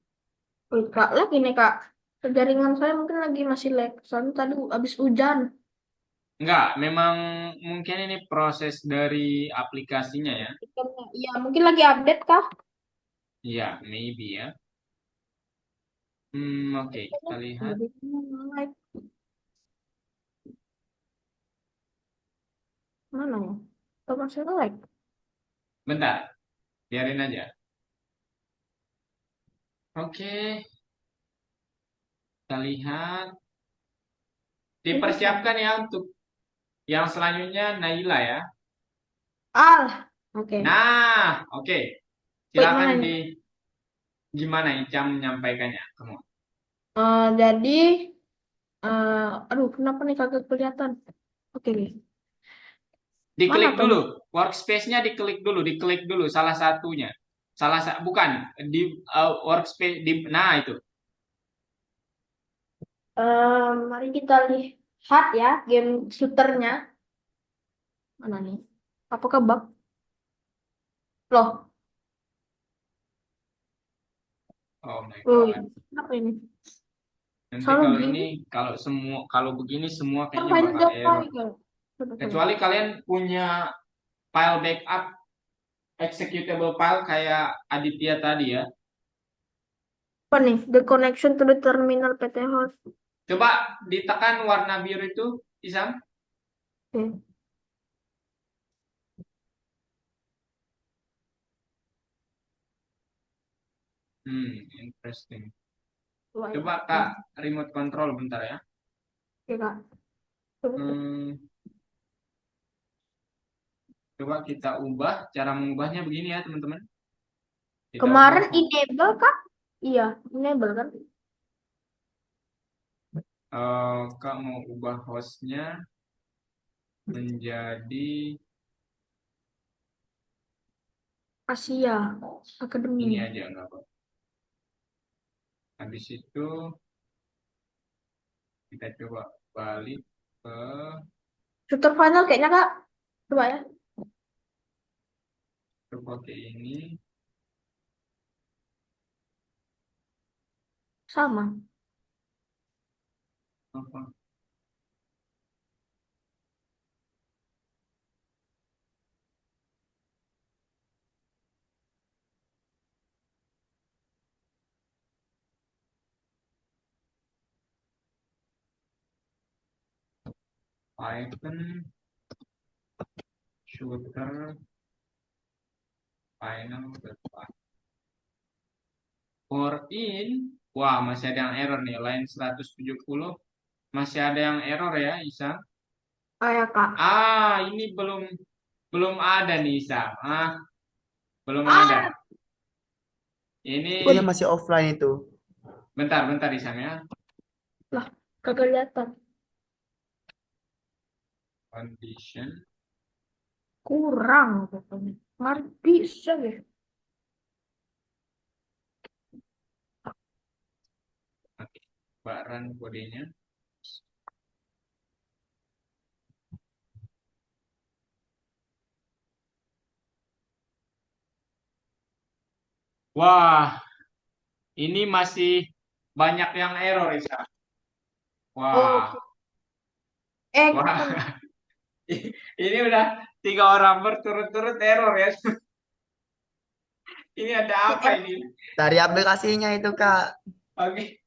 Wih, Kak, lagi nih Kak. Jaringan saya mungkin lagi masih lag. Soalnya tadi habis hujan. Enggak, memang mungkin ini proses dari aplikasinya ya. Iya, mungkin lagi update kah? Iya, maybe ya. Oke, kita lihat. Mana ya? Kok masih lag? Bentar, biarin aja. Oke, kita lihat. Dipersiapkan ya untuk Yang selanjutnya Naila ya. Ah, oke. Nah, oke. Wait, mana Silakan ini? gimana Icam menyampaikannya. Kamu. Jadi, aduh, kenapa nih kagak kelihatan? Oke, nih. Mana Diklik tuh? dulu. Workspace-nya diklik dulu salah satunya. Bukan di workspace nah itu. Mari kita lihat ya game shooternya. Mana nih? Apakah bug? Loh, Oh my oh, God. kenapa ini? Nanti Selalu kalau gini. ini kalau begini semua kayaknya Termain bakal Java error. gitu. Coba. Kecuali kalian punya file backup executable file kayak Aditya tadi ya. Apa nih? The connection to the terminal PT host. Coba ditekan warna biru itu, Isam. Oke. Interesting. Coba ya. Coba Kak, remote control bentar ya. Oke, Kak. Coba. Hmm, coba kita ubah. Cara mengubahnya begini ya, teman-teman. Kita Kemarin ubah. enable Kak? Iya, enable kan? Kak mau ubah hostnya menjadi Asia ini Academy. aja nggak apa. Habis itu kita coba balik ke Shooter final kayaknya Kak. Coba ya. pakai ini. Sama. Apa? Python shooter final depan. For in, wah masih ada yang error nih. Line 170 masih ada yang error ya, Isa. Oh ya Kak. Ini belum ada nih, Isa. Belum Ah, ada. Ini Dia masih offline itu. bentar Isa ya. lah, kagak kelihatan. Condition. Kurang pokoknya. Mari bisa ya. Oke, Mbak run kodenya. Wah, ini masih banyak yang error, Isa. Wah, Oke. wah. Kenapa? Ini udah 3 orang berturut-turut error ya. Ini ada apa ini? Dari aplikasinya itu, Kak. Oke,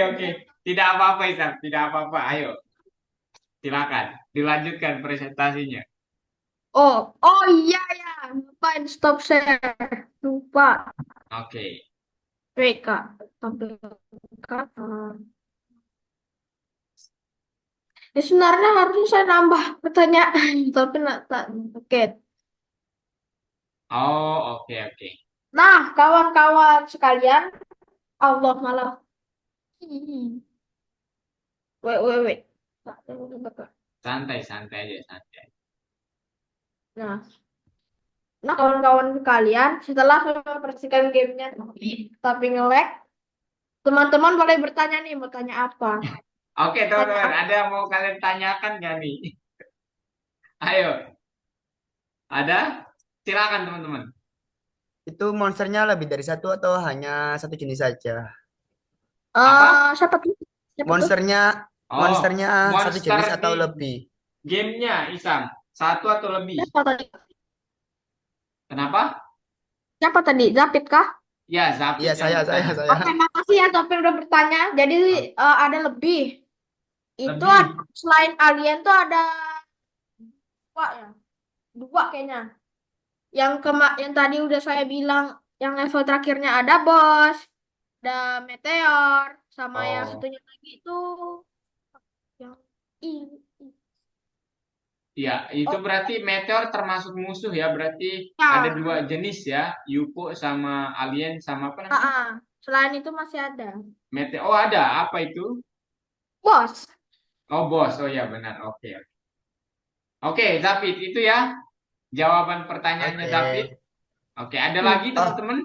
oke. Tidak apa-apa, Isa. Tidak apa-apa. Ayo, silakan. Dilanjutkan presentasinya. Oh iya ya. Lupain stop share. Lupa. Oke. Wait Kak. Tampil Kak. Ya sebenarnya harusnya saya nambah pertanyaan. Tapi tak. Oke. Oh, oke. Nah, kawan-kawan sekalian. Allah malah. Hmm. Wait. Santai aja, santai. Nah, kawan-kawan sekalian, setelah mempersihkan gamenya tapi nge-lag, teman-teman boleh bertanya nih, mau tanya apa? Oke, teman-teman. Ada yang mau kalian tanyakan nggak nih? Ayo, ada? Silakan, teman-teman. Itu monsternya lebih dari satu atau hanya satu jenis saja? Siapa tuh? Siapa tuh? Monsternya Oh, monsternya satu monster jenis atau di lebih? gamenya, Isam. Satu atau lebih? Siapa tadi? Kenapa? Siapa tadi? Zapit kah? Ya, Zapit Iya, yang bertanya. saya. Oke, makasih ya Zapit udah bertanya. Jadi ada lebih. Itu Lebih. selain alien tuh ada dua ya. Dua kayaknya. Yang tadi udah saya bilang, yang level terakhirnya ada bos, ada meteor, sama yang Oh, satunya lagi itu yang I- Ya, itu Oh, berarti meteor termasuk musuh ya. Berarti ada ya. dua jenis ya, UFO sama alien sama apa Ah, namanya? ah. Selain itu masih ada. Meteor. Oh, ada. Apa itu? Bos. Oh, bos. Oh ya, benar. Oke. Oke, David, itu ya jawaban pertanyaannya Oke. David. Oke, ada Hmm. lagi Oh, teman-teman?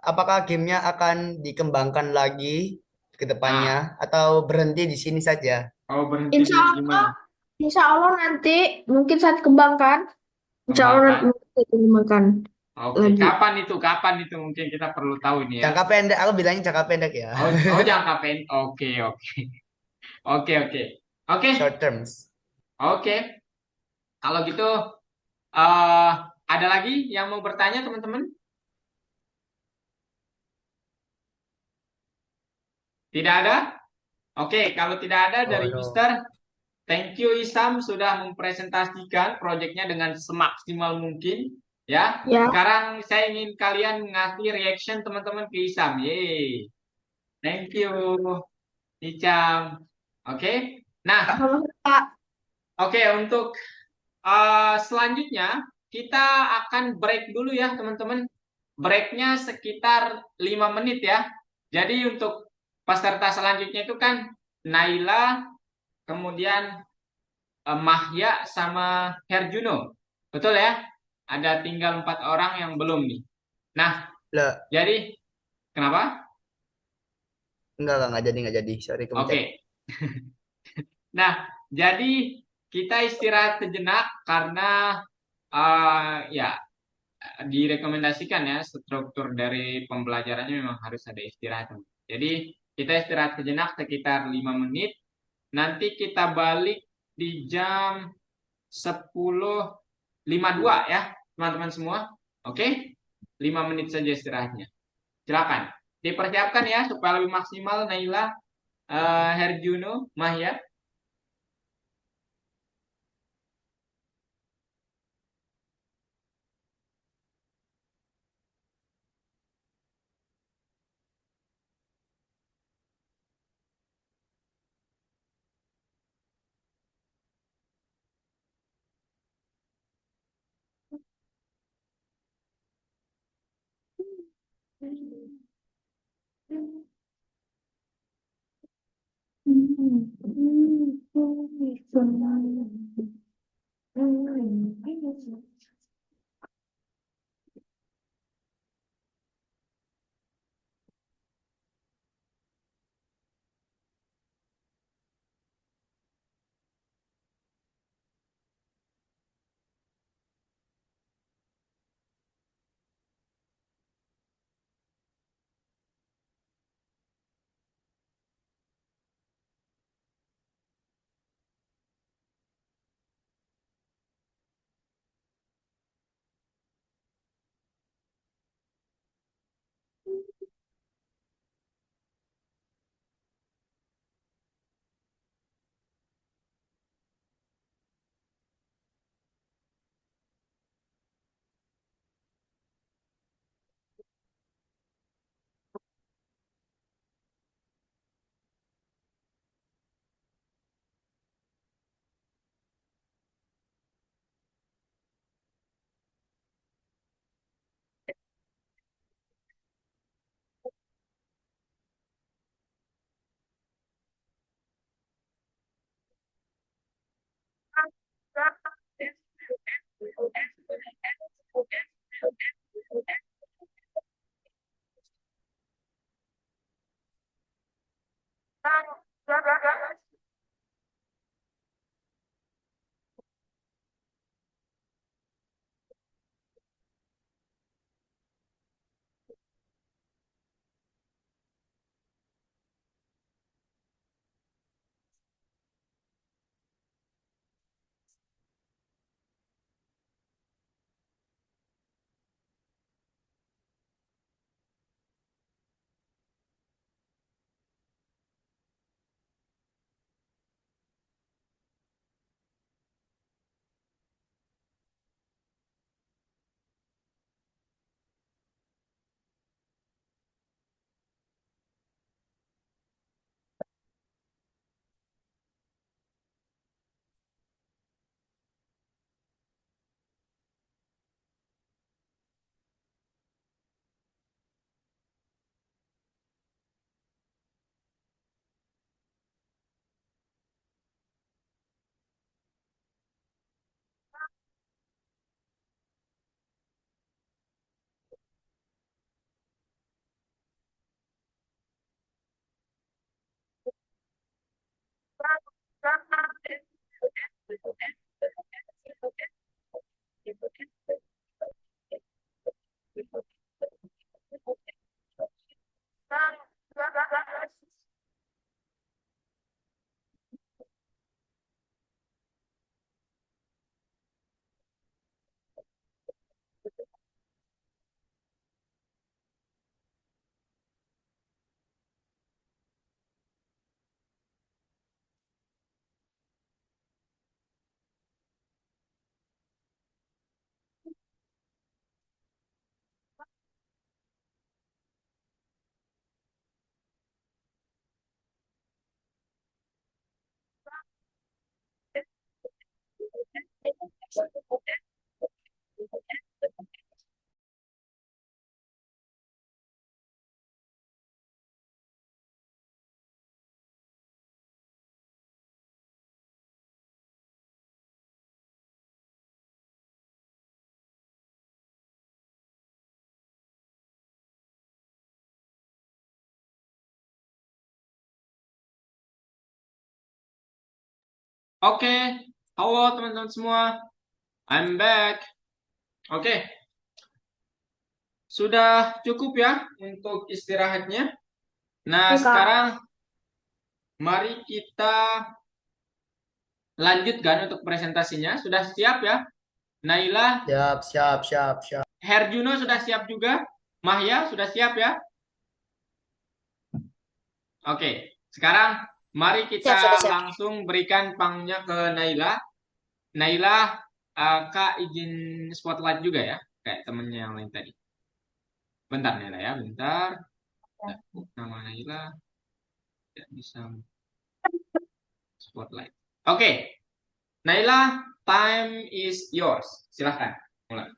apakah gamenya akan dikembangkan lagi ke depannya Ah, atau berhenti di sini saja? oh berhenti Insya di Allah, gimana? insya Allah nanti mungkin saat kembangkan, insya Allah nanti Kembangkan. mungkin kita kembangkan Oke, lagi. kapan itu? Kapan itu mungkin kita perlu tahu ini ya. Jangka pendek, aku bilangnya jangka pendek ya. Oh, oh jangka pendek. Oke, oke. Oke, oke. Oke, Short terms. oke. Kalau gitu eh ada lagi yang mau bertanya teman-teman? Tidak ada? Oke, kalau tidak ada Oh dari no. Mister, thank you Isam sudah mempresentasikan proyeknya dengan semaksimal mungkin. Ya, Ya, sekarang saya ingin kalian ngasih reaction teman-teman ke Isam. Yeay, thank you Icam. Oke, nah, sama-sama Pak. oke untuk selanjutnya kita akan break dulu ya teman-teman. Breaknya sekitar 5 menit ya. Jadi untuk peserta selanjutnya itu kan Naila, kemudian Mahya sama Herjuno. Betul ya? Ada tinggal 4 orang yang belum nih. Nah, Lah, jadi kenapa? nggak jadi. Sorry, kemencet. Oke. Nah, jadi kita istirahat sejenak karena ya direkomendasikan ya struktur dari pembelajarannya memang harus ada istirahat. Jadi kita istirahat sejenak sekitar 5 menit. Nanti kita balik di jam 10.52 ya, teman-teman semua. Oke? 5 menit saja istirahatnya. Silakan. Dipersiapkan ya supaya lebih maksimal Naila, Herjuno, Mahya. Oke, halo teman-teman semua, I'm back. Oke, sudah cukup ya untuk istirahatnya. Nah, Oke, Kak. sekarang mari kita lanjutkan untuk presentasinya. Sudah siap ya? Naila, Siap. Herjuno sudah siap juga? Mahya sudah siap ya? Oke, sekarang mari kita Siap. langsung berikan pangnya ke Naila. Naila, Kak izin spotlight juga ya, kayak temennya yang lain tadi. Bentar Naila ya, bentar. Nama Naila tidak bisa spotlight. Oke, Naila, time is yours. Silahkan mulai.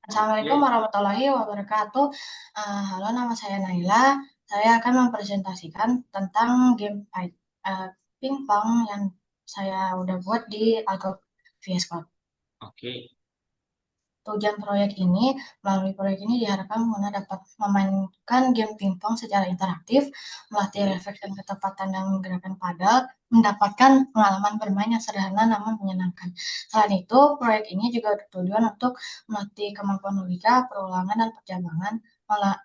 Assalamualaikum warahmatullahi wabarakatuh. Halo, nama saya Naila. Saya akan mempresentasikan tentang game pingpong yang saya udah buat di Algo VS Code. Oke. Tujuan proyek ini, melalui proyek ini diharapkan pengguna dapat memainkan game pingpong secara interaktif, melatih refleks dan ketepatan dalam menggerakkan padel, mendapatkan pengalaman bermain yang sederhana namun menyenangkan. Selain itu, proyek ini juga bertujuan untuk melatih kemampuan logika, perulangan, dan perjalangan,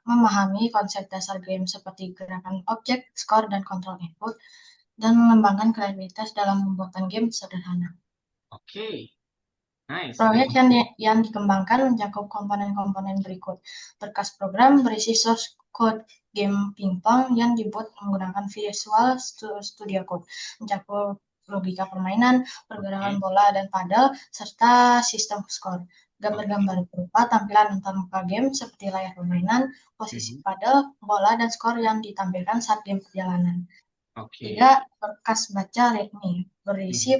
memahami konsep dasar game seperti gerakan objek, skor, dan kontrol input, dan mengembangkan kreativitas dalam pembuatan game sederhana. Oke. Nice. Proyek yang dikembangkan mencakup komponen-komponen berikut. Berkas program berisi source code game pingpong yang dibuat menggunakan Visual Studio Code, mencakup logika permainan, pergerakan bola dan padel, serta sistem skor. Gambar-gambar berupa tampilan antarmuka game seperti layar permainan, posisi padel, bola, dan skor yang ditampilkan saat game perjalanan. Tiga, berkas baca README berisi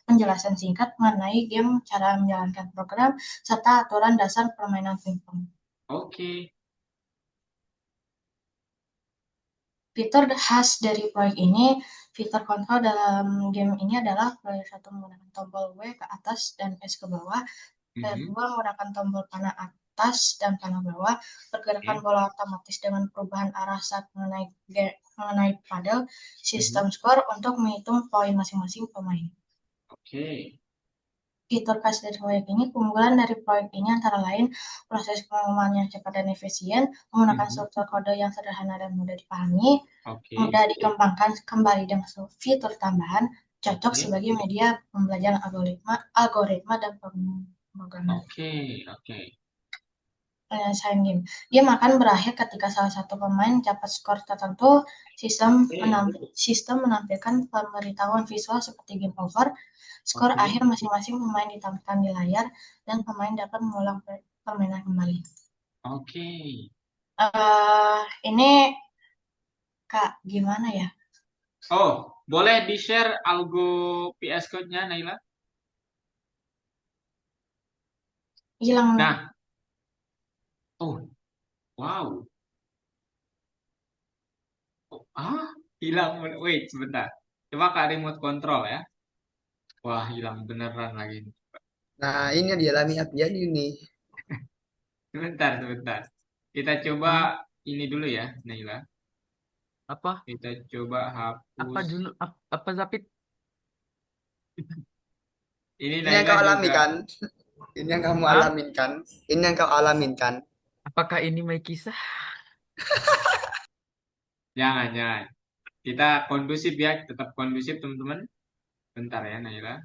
penjelasan singkat mengenai game, cara menjalankan program, serta aturan dasar permainan pingpong. Oke. Fitur khas dari proyek ini, fitur kontrol dalam game ini adalah player 1 menggunakan tombol W ke atas dan S ke bawah, player 2 menggunakan tombol panah atas dan panah bawah, pergerakan bola otomatis dengan perubahan arah saat mengenai padel, sistem skor untuk menghitung poin masing-masing pemain. Oke. Fitur khas dari proyek ini, keunggulan dari proyek ini antara lain proses pengumuman yang cepat dan efisien, menggunakan struktur kode yang sederhana dan mudah dipahami, mudah dikembangkan kembali dengan fitur tambahan, cocok sebagai media pembelajaran algoritma dan pemrograman. Oke. Penyelesaian game. Game akan berakhir ketika salah satu pemain mencapai skor tertentu. Sistem menampilkan pemberitahuan visual seperti game over. Skor akhir masing-masing pemain ditampilkan di layar dan pemain dapat mengulang permainan kembali. Oke. Ini Kak, gimana ya? Oh, boleh di-share algo PS Code-nya, Naila? Hilang. Nah. Oh, wow. Hilang. Wait, sebentar. Coba Kak remote control ya. Wah, hilang beneran lagi. Nah, ini yang dialami Abian ini. Sebentar. Kita coba ini dulu ya, Naila. Apa? Kita coba Apa hapus. Juno? Apa Zapit? Ini Ini yang Naila kau alami juga. kan? Ini yang kamu Hah? alamin kan? Ini yang kau alamin kan? Apakah ini my kisah? Jangan. Kita kondusif ya, tetap kondusif teman-teman. Bentar ya Naila.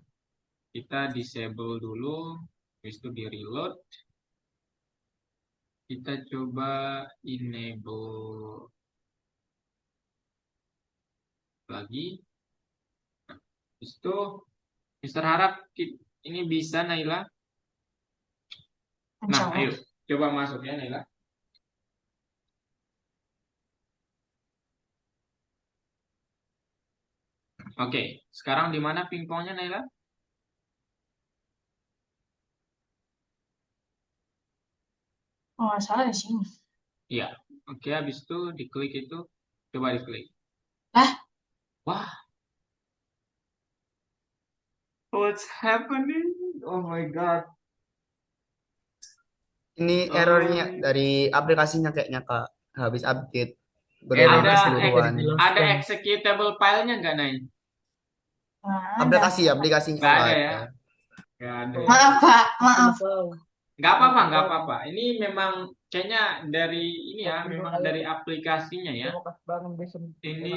Kita disable dulu, habis itu di reload. Kita coba enable lagi. Habis itu Mister harap ini bisa Naila. Insya Nah, Allah. ayo coba masuk ya Naila. Oke, sekarang di mana pingpongnya Naila? Oh, nggak salah di sini. Iya. Oke, habis itu diklik itu, coba diklik. Lah, Wah, what's happening? Oh my God. Ini errornya Um, dari aplikasinya kayaknya Kak. Habis update berulang ada Tidak keseluruhan. ada dijelaskan. executable filenya nggak Nay? nggak ada. Aplikasinya Nggak nggak ada ya? ada. Nggak ada. Maaf, Pak. Maaf. Nggak apa-apa. Ini memang kayaknya dari ini ya, memang dari aplikasinya ya. Ini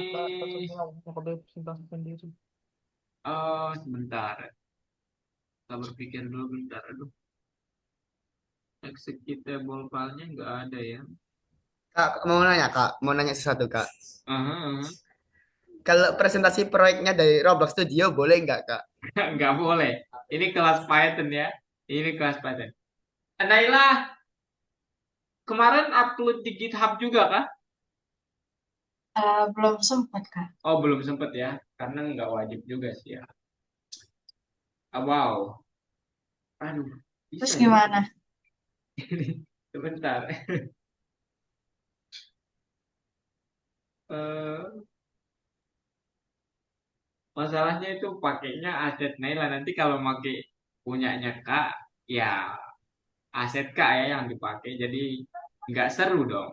sebentar. Kita berpikir dulu bentar. Aduh, executable filenya nggak ada ya. Kak, mau nanya sesuatu Kak. Aha. Kalau presentasi proyeknya dari Roblox Studio boleh nggak Kak? Nggak boleh. Ini kelas Python ya. Ini kelas Python. Naila, kemarin upload di GitHub juga kah? Belum sempat, Kak. Oh, belum sempet ya. Karena nggak wajib juga sih ya. Ah, wow. Aduh, bisa Terus ya? gimana? Sebentar. Eh, masalahnya itu pakainya aset Naila. Nanti kalau pakai punyanya Kak, ya aset Kak ya yang dipakai. Jadi nggak seru dong.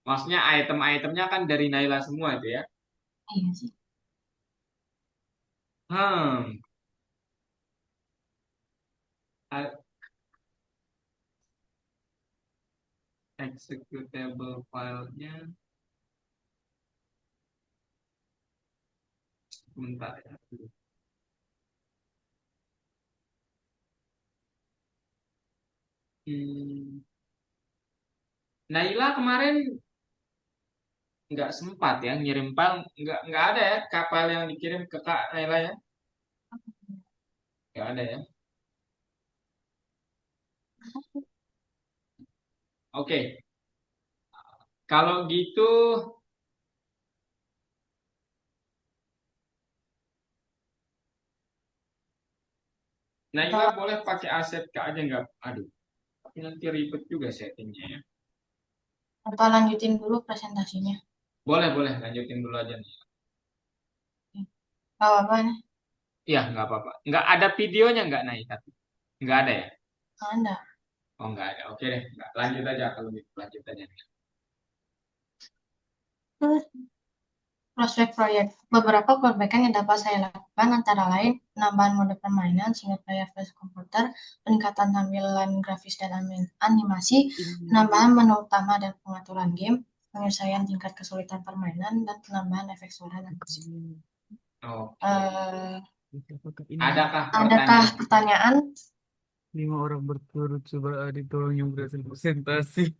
Maksudnya item-itemnya kan dari Naila semua itu ya. Iya sih. Hmm. A- Executable filenya. Bentar ya. Hmm. Naila kemarin nggak sempat ya ngirim file, nggak ada ya kapal yang dikirim ke Kak Naila ya, nggak ada ya. Oke, kalau gitu Naila Atau, boleh pakai aset Kak aja nggak? Aduh, tapi nanti ribet juga settingnya ya. atau lanjutin dulu presentasinya. Boleh lanjutin dulu aja nih. Gak apa-apa nih. Iya nggak apa-apa. Nggak ada videonya nggak Naik tapi nggak ada ya. Nggak ada. Oh nggak ada. Oke deh, lanjut aja kalau gitu lanjut aja. Terus, prospek proyek. Beberapa perbaikan yang dapat saya lakukan antara lain penambahan mode permainan single player versus komputer, peningkatan tampilan grafis dan animasi, penambahan menu utama dan pengaturan game, penyelesaian tingkat kesulitan permainan, dan penambahan efek suara dan musik. Oke. Eh, Adakah adakah pertanyaan? pertanyaan? 5 orang berturut coba Adi tolong yang berhasil presentasi.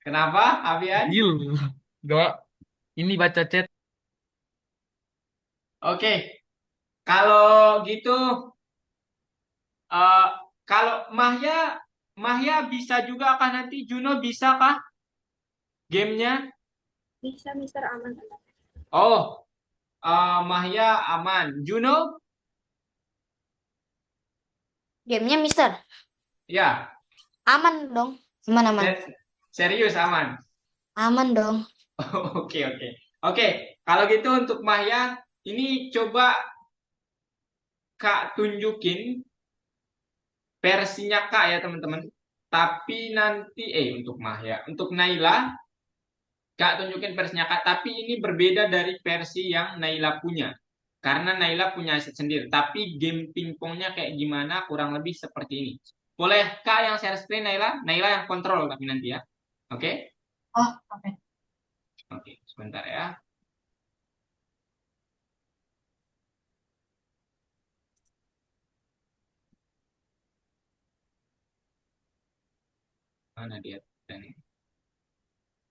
Kenapa, Avian? Enggak. Ini baca chat. Oke, kalau gitu, eh, kalau Mahya bisa juga kah nanti? Juno bisa kah gamenya? Bisa, Mister, aman. Oh, Mahya aman. Juno? Gamenya Mister Ya, aman dong. Aman. serius aman. Aman dong. Oke, kalau gitu untuk Mahya, ini coba Kak tunjukin versinya Kak ya teman-teman. Tapi nanti untuk Mahya, untuk Naila, Kak tunjukin versinya Kak. Tapi ini berbeda dari versi yang Naila punya. Karena Naila punya aset sendiri. Tapi game pingpongnya kayak gimana kurang lebih seperti ini. Boleh Kak yang share screen Naila? Naila yang kontrol tapi nanti ya. Oke? Oh, oke. Oke, sebentar ya. Mana dia? Dan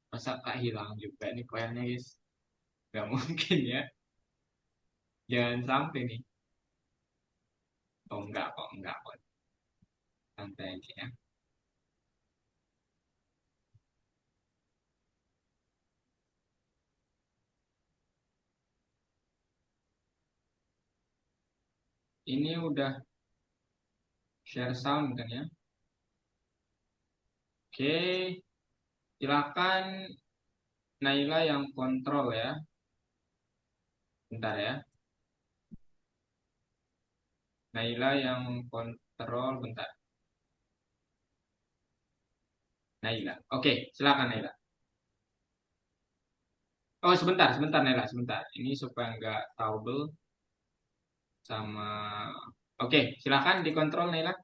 masa Kak hilang juga nih koinnya guys. Gak mungkin ya. Jangan sampai nih. Oh enggak kok, enggak kok. Santai aja ya. Ini udah share sound kan ya. Oke, silakan Naila yang kontrol ya. Bentar ya. Naila yang kontrol bentar. Naila. Oke, silakan Naila. Oh, sebentar, sebentar Naila, sebentar. Ini supaya nggak trouble sama. Oke, silakan dikontrol Naila.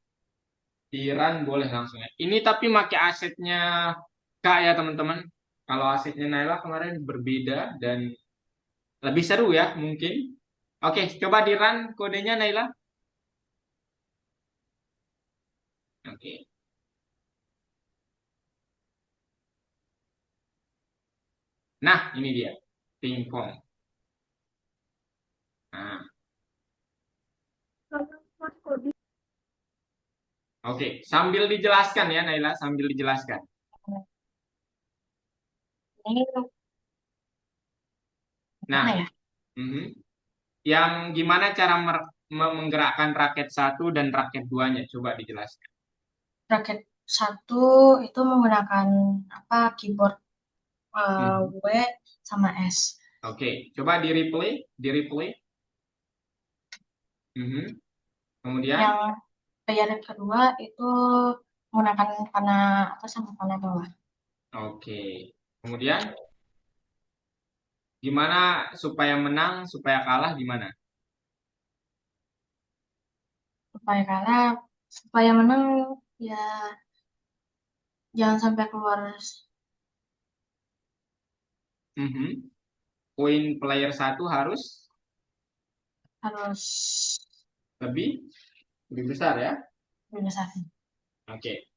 Di run boleh langsung ya. Ini tapi pakai asetnya Kak ya teman-teman. Kalau asetnya Naila kemarin berbeda dan lebih seru ya mungkin. Oke, coba di run kodenya Naila. Oke. Nah, ini dia. Pingpong. Nah, oke. Sambil dijelaskan ya Naila, sambil dijelaskan. Ini Nah, gimana ya? Yang gimana cara menggerakkan raket satu dan raket duanya? Coba dijelaskan. Raket 1 itu menggunakan apa keyboard W sama S. Oke, coba di replay, di replay. Kemudian, Yang player kedua itu menggunakan panah atas sama panah bawah. oke. Kemudian, gimana supaya menang, supaya kalah gimana? Supaya menang ya jangan sampai keluar Poin player satu harus harus lebih besar ya? lebih besar. Oke,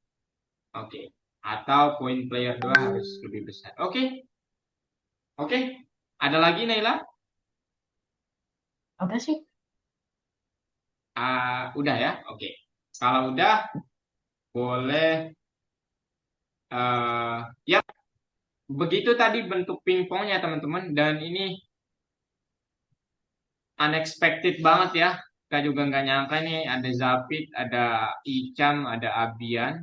oke. Atau poin player 2 harus lebih besar. Oke. Oke. Ada lagi Naila? Udah sih. Udah ya? Oke. Kalau udah, boleh. Ya, begitu tadi bentuk pingpongnya teman-teman. Dan ini unexpected banget ya. Kita juga nggak nyangka nih ada Zapit, ada Icam, ada Abian,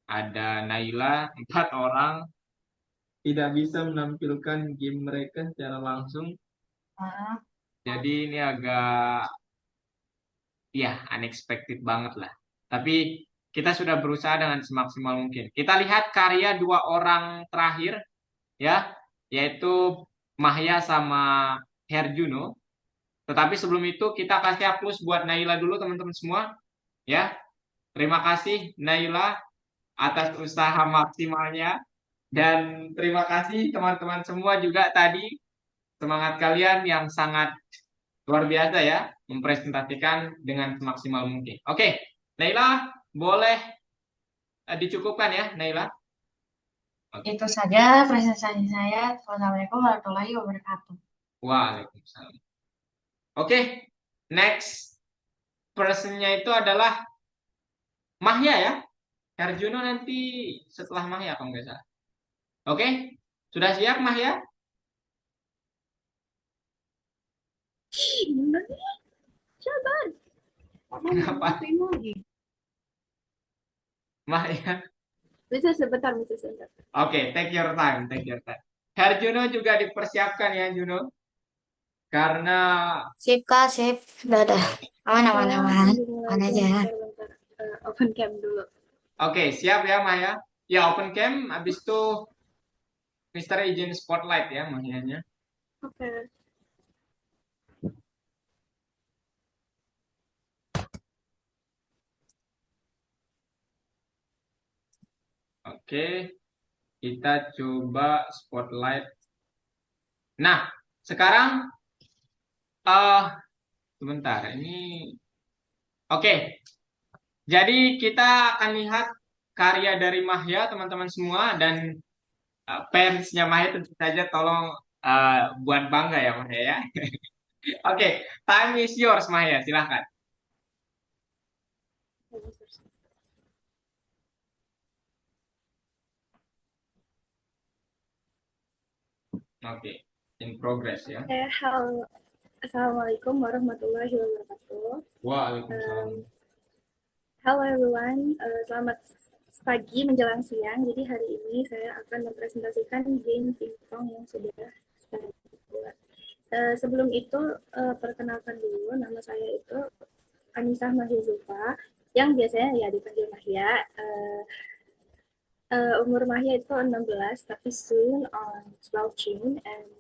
ada Naila, 4 orang tidak bisa menampilkan game mereka secara langsung. Jadi ini agak ya unexpected banget lah. Tapi kita sudah berusaha dengan semaksimal mungkin. Kita lihat karya 2 orang terakhir ya, yaitu Mahya sama Herjuno. Tetapi sebelum itu kita kasih aplaus buat Naila dulu teman-teman semua ya. Terima kasih Naila atas usaha maksimalnya dan terima kasih teman-teman semua juga tadi semangat kalian yang sangat luar biasa ya mempresentasikan dengan semaksimal mungkin. Oke, Naila boleh dicukupkan ya Naila. Itu saja presentasi saya. Wassalamualaikum warahmatullahi wabarakatuh. Waalaikumsalam. Oke, next personnya itu adalah Mahya ya. Herjuno nanti setelah Mahya kalau nggak salah. Oke, sudah siap Mahya? Sabar. Kenapa? Mahya. Bisa sebentar, bisa sebentar. Oke, take your time, take your time. Herjuno juga dipersiapkan ya Juno. Karena Sip Kak, sip. Udah. Aman, aman, Saya aman. dimulai Aman aja. bentar. Open cam dulu. Oke, siap ya Maya. Ya open cam, habis itu Mister izin spotlight ya Mayanya. Oke. Oke, kita coba spotlight. Nah, sekarang eh sebentar ini. Oke, jadi kita akan lihat karya dari Mahya teman-teman semua dan fansnya Mahya tentu saja tolong buat bangga ya Mahya ya. Oke, time is yours Mahya, silahkan. Oke, in progress ya. Halo. Assalamualaikum warahmatullahi wabarakatuh. Waalaikumsalam. Hello everyone, selamat pagi menjelang siang. Jadi hari ini saya akan mempresentasikan game pingpong yang sudah saya buat. Sebelum itu, perkenalkan dulu, nama saya itu Anissa Mahya Zulfa, yang biasanya ya dipanggil Mahya. Umur Mahya itu 16, tapi soon on 12 and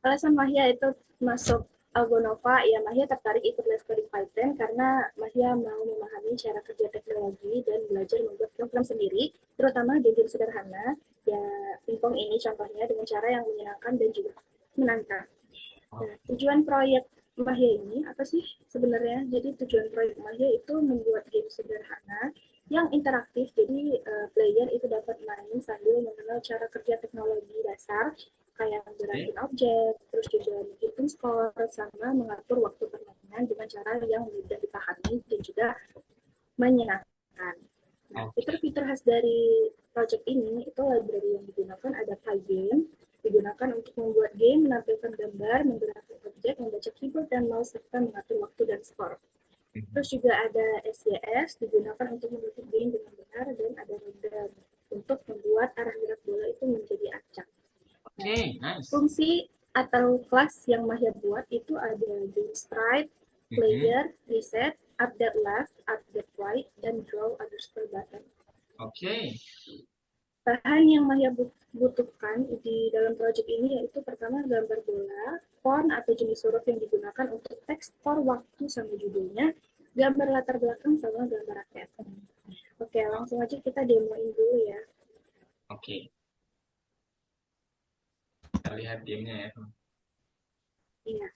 alasan Mahya itu masuk Algonova, ya Mahya tertarik ikut les coding Python karena Mahya mau memahami cara kerja teknologi dan belajar membuat program sendiri, terutama game-game sederhana, ya pingpong ini contohnya dengan cara yang menyenangkan dan juga menantang. Nah, tujuan proyek Mahya ini apa sih sebenarnya? Jadi tujuan proyek Mahya itu membuat game sederhana yang interaktif, jadi player itu dapat main sambil mengenal cara kerja teknologi dasar kayak gerakin objek, terus juga menghitung skor, sama mengatur waktu permainan dengan cara yang mudah dipahami dan juga menyenangkan. Nah, fitur-fitur khas dari project ini itu library yang digunakan ada Pygame, digunakan untuk membuat game, menampilkan gambar, menggerakkan objek, membaca keyboard dan mouse, serta mengatur waktu dan skor. Terus juga ada SJS, digunakan untuk membentuk game dengan benar, dan ada render untuk membuat arah gerak bola itu menjadi acak. Nice. Fungsi atau kelas yang Mahya buat itu ada game sprite, player, reset, update left, update right, dan draw underscore button. Bahan yang Mahya butuhkan di dalam project ini yaitu pertama gambar bola, font atau jenis huruf yang digunakan untuk teks, for waktu sama judulnya, gambar latar belakang sama gambar raket. Oke, langsung aja kita demoin dulu ya. Oke. Kita lihat gamenya ya. Iya.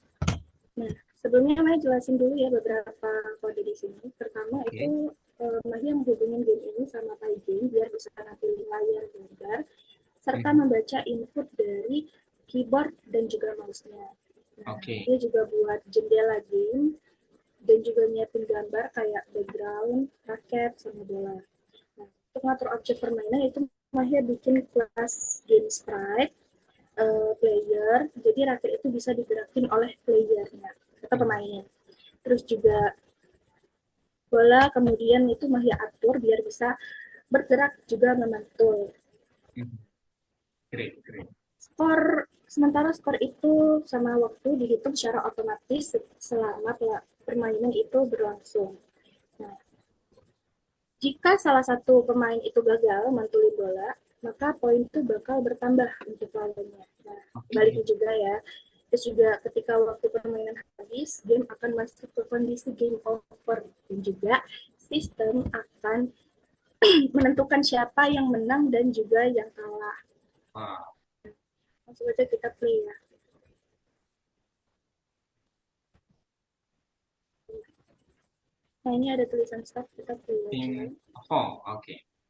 Nah, sebelumnya Mahya jelasin dulu ya beberapa kode di sini. Pertama itu Mahya menghubungin game ini sama Pygame biar bisa nampilin layar gambar serta membaca input dari keyboard dan juga mouse-nya. Nah, dia juga buat jendela game dan juga nyiapin gambar kayak background, raket, sama bola. Nah, untuk ngatur objek permainan itu Mahya bikin kelas game sprite, player, jadi raket itu bisa digerakin oleh playernya atau pemainnya. Terus juga bola kemudian itu Mahya atur biar bisa bergerak juga memantul. Sementara skor itu sama waktu dihitung secara otomatis selama permainan itu berlangsung. Nah, jika salah satu pemain itu gagal mantulin bola, maka poin itu bakal bertambah untuk lawannya. Nah, balik juga ya. Terus juga ketika waktu permainan habis, game akan masuk ke kondisi game over. Dan juga sistem akan menentukan siapa yang menang dan juga yang kalah. Langsung aja kita play ya. Nah, ini ada tulisan start, kita play aja.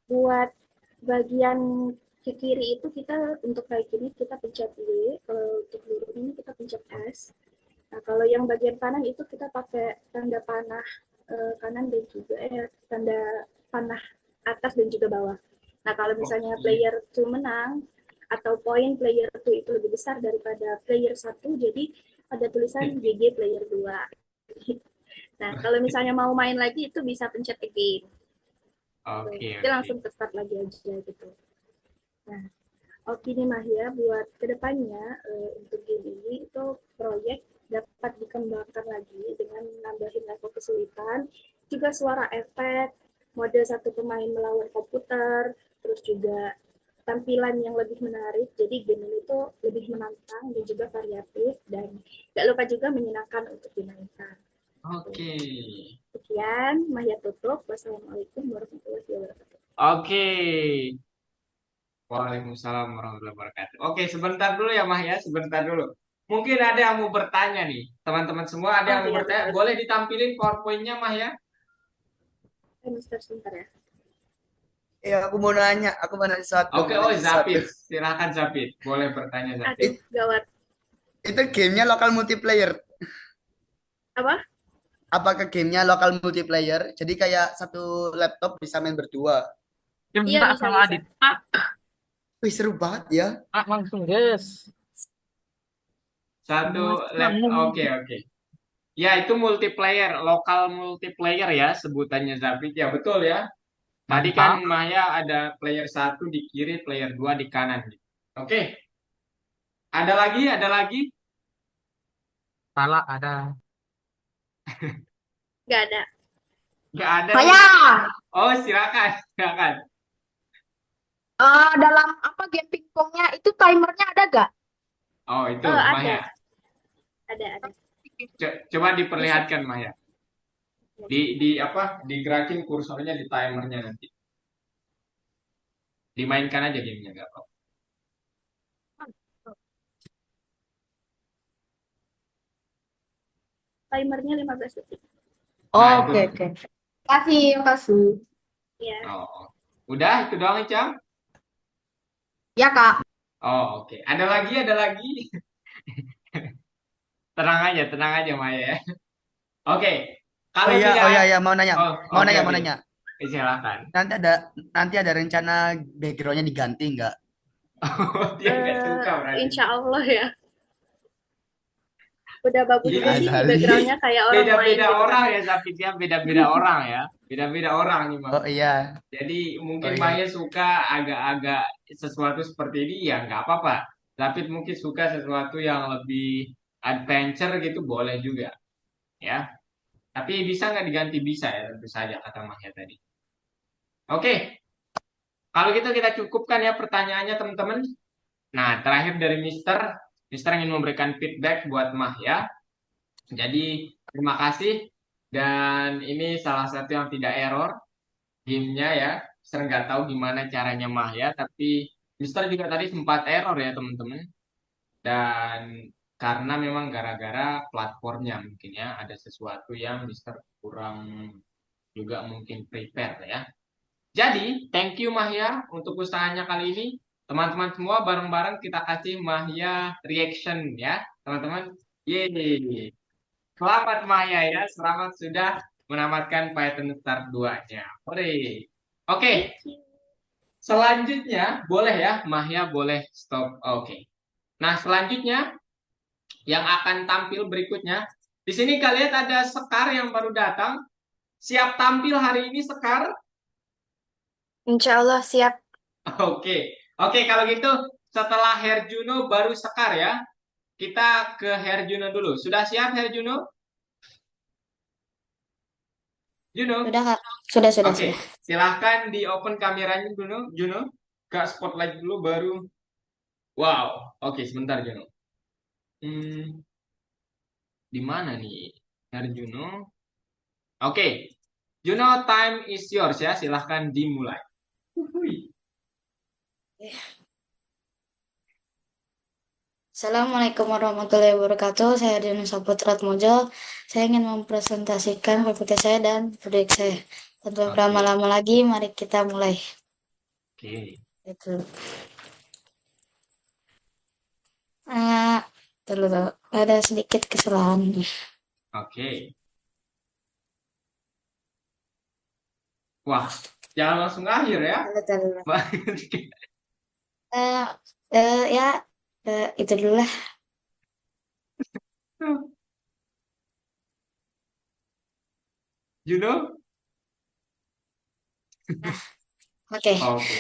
Buat bagian ke kiri itu kita untuk kayak gini kita pencet Y, kalau untuk huruf ini kita pencet S. Nah, kalau yang bagian kanan itu kita pakai tanda panah kanan dan juga tanda panah atas dan juga bawah. Nah, kalau misalnya player 2 menang atau poin player 2 itu lebih besar daripada player 1, jadi ada tulisan GG player 2. Nah, kalau misalnya mau main lagi itu bisa pencet again. Jadi langsung ke start lagi aja gitu. Nah, opini Mahya buat kedepannya untuk game ini itu proyek dapat dikembangkan lagi dengan nambahin level kesulitan, juga suara efek, mode satu pemain melawan komputer, terus juga tampilan yang lebih menarik. Jadi game ini tuh lebih menantang dan juga variatif dan gak lupa juga menyenangkan untuk dimainkan. Oke. Sekian, Mahya tutup. Wassalamualaikum warahmatullahi wabarakatuh. Oke. Waalaikumsalam warahmatullahi wabarakatuh. Oke, sebentar dulu ya Mah ya, sebentar dulu. Mungkin ada yang mau bertanya nih, teman-teman semua ada yang mau iya, bertanya. betul. Boleh ditampilin PowerPoint-nya Mah ya? Mister, sebentar ya. Ya, aku mau nanya sesuatu. Oke, oh Zapit, silakan Zapit, boleh bertanya Zapit. Aduh, gawat. Itu gamenya lokal multiplayer. Apa? Apakah gamenya lokal multiplayer? Jadi kayak satu laptop bisa main berdua. Jam Iya, tak bisa, sama bisa. Adit. Wih, seru banget ya. Langsung guys. Satu laptop, oke. Ya, itu multiplayer, lokal multiplayer ya sebutannya Zapit. Ya, betul ya. Tadi kan Maya ada player 1 di kiri, player 2 di kanan. Oke. Ada lagi? Ada lagi? Salah ada. Gak ada. Nggak ada. Saya. Oh, silakan. Dalam apa game pingpongnya itu timernya ada gak? Oh, itu Ada. Maya. Ada. Coba diperlihatkan Maya. Di apa? Digerakin kursornya di timernya nanti. Dimainkan aja gamenya nggak apa-apa. Timernya 15 detik. Nah, Oke. Makasih. Ya. Oh. Udah itu doang Icam? Ya, Kak. Oh, oke. Ada lagi? Tenang aja Maya ya. Oke. Kalau tidak mau nanya. Mau nanya. Silakan. Nanti ada rencana backgroundnya diganti nggak? Oh, dia nggak suka berarti. Insya Allah ya. Udah bagus Ini juga sih kali. backgroundnya kayak orang Beda-beda main gitu. orang ya Zapit ya, beda-beda orang ya. Beda-beda orang nih Mas. Oh iya. Jadi mungkin Oh, iya. Maya suka agak-agak sesuatu seperti ini ya nggak apa-apa. Zapit mungkin suka sesuatu yang lebih adventure gitu boleh juga ya. Tapi bisa nggak diganti bisa ya tentu saja kata Maya tadi. Oke, kalau gitu kita cukupkan ya pertanyaannya teman-teman. Nah terakhir dari Mister ingin memberikan feedback buat Mah ya. Jadi terima kasih dan ini salah satu yang tidak error gamenya ya. Mister nggak tahu gimana caranya Mah ya, tapi Mister juga tadi sempat error ya teman-teman. Dan karena memang gara-gara platformnya mungkin ya ada sesuatu yang Mister kurang juga mungkin prepare ya. Jadi thank you Mahya untuk usahanya kali ini. Teman-teman semua bareng-bareng kita kasih Mahya reaction ya teman-teman. Yeay. Selamat Mahya ya, selamat sudah menamatkan Python Start 2-nya. Oke. Selanjutnya boleh ya Mahya boleh stop. Oke. Nah, selanjutnya yang akan tampil berikutnya. Di sini kalian ada Sekar yang baru datang. Siap tampil hari ini Sekar? Insya Allah siap. Oke. Oke, kalau gitu setelah Herjuno baru Sekar ya. Kita ke Herjuno dulu. Sudah siap Herjuno? Juno? Sudah, Kak. Sudah. Oke, silahkan di open kameranya dulu, Juno. Ke spotlight dulu baru. Wow, oke sebentar Juno. Di mana nih, Herjuno? Oke, Juno, time is yours ya. Silahkan dimulai. Assalamualaikum warahmatullahi wabarakatuh. Saya Dino Saputra Atmojo. Saya ingin mempresentasikan PPT saya dan proyek saya. Tanpa Oke. berlama-lama lagi, mari kita mulai. Oke. Itu. Dulu ada sedikit kesalahan. Oke. Wah, jangan langsung akhir ya. Dulu. Itu dulu lah. Juno? Oke.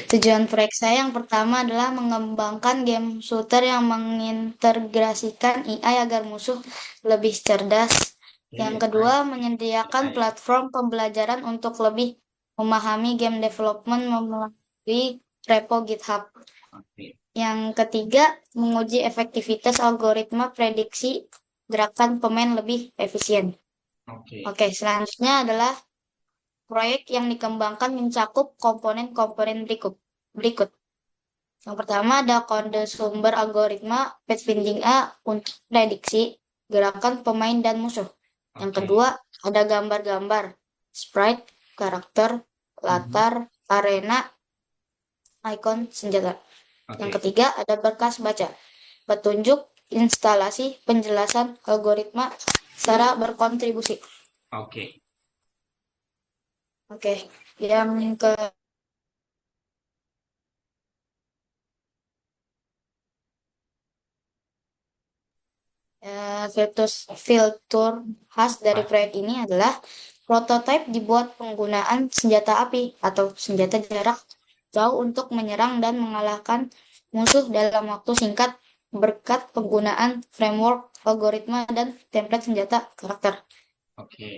Tujuan proyek saya yang pertama adalah mengembangkan game shooter yang mengintegrasikan AI agar musuh lebih cerdas. Yang kedua, menyediakan platform pembelajaran untuk lebih memahami game development melalui repo GitHub. Oke. Yang ketiga, menguji efektivitas algoritma prediksi gerakan pemain lebih efisien. Oke. Oke, selanjutnya adalah proyek yang dikembangkan mencakup komponen-komponen berikut. Yang pertama ada kode sumber algoritma pathfinding A untuk prediksi gerakan pemain dan musuh. Yang Oke. kedua ada gambar-gambar, sprite, karakter, latar, arena, icon, senjata. Yang Oke. ketiga ada berkas baca, petunjuk, instalasi, penjelasan algoritma secara berkontribusi. Oke. Oke, yang ke fitur khas dari proyek ini adalah prototipe dibuat penggunaan senjata api atau senjata jarak jauh untuk menyerang dan mengalahkan musuh dalam waktu singkat berkat penggunaan framework, algoritma, dan template senjata karakter. Oke.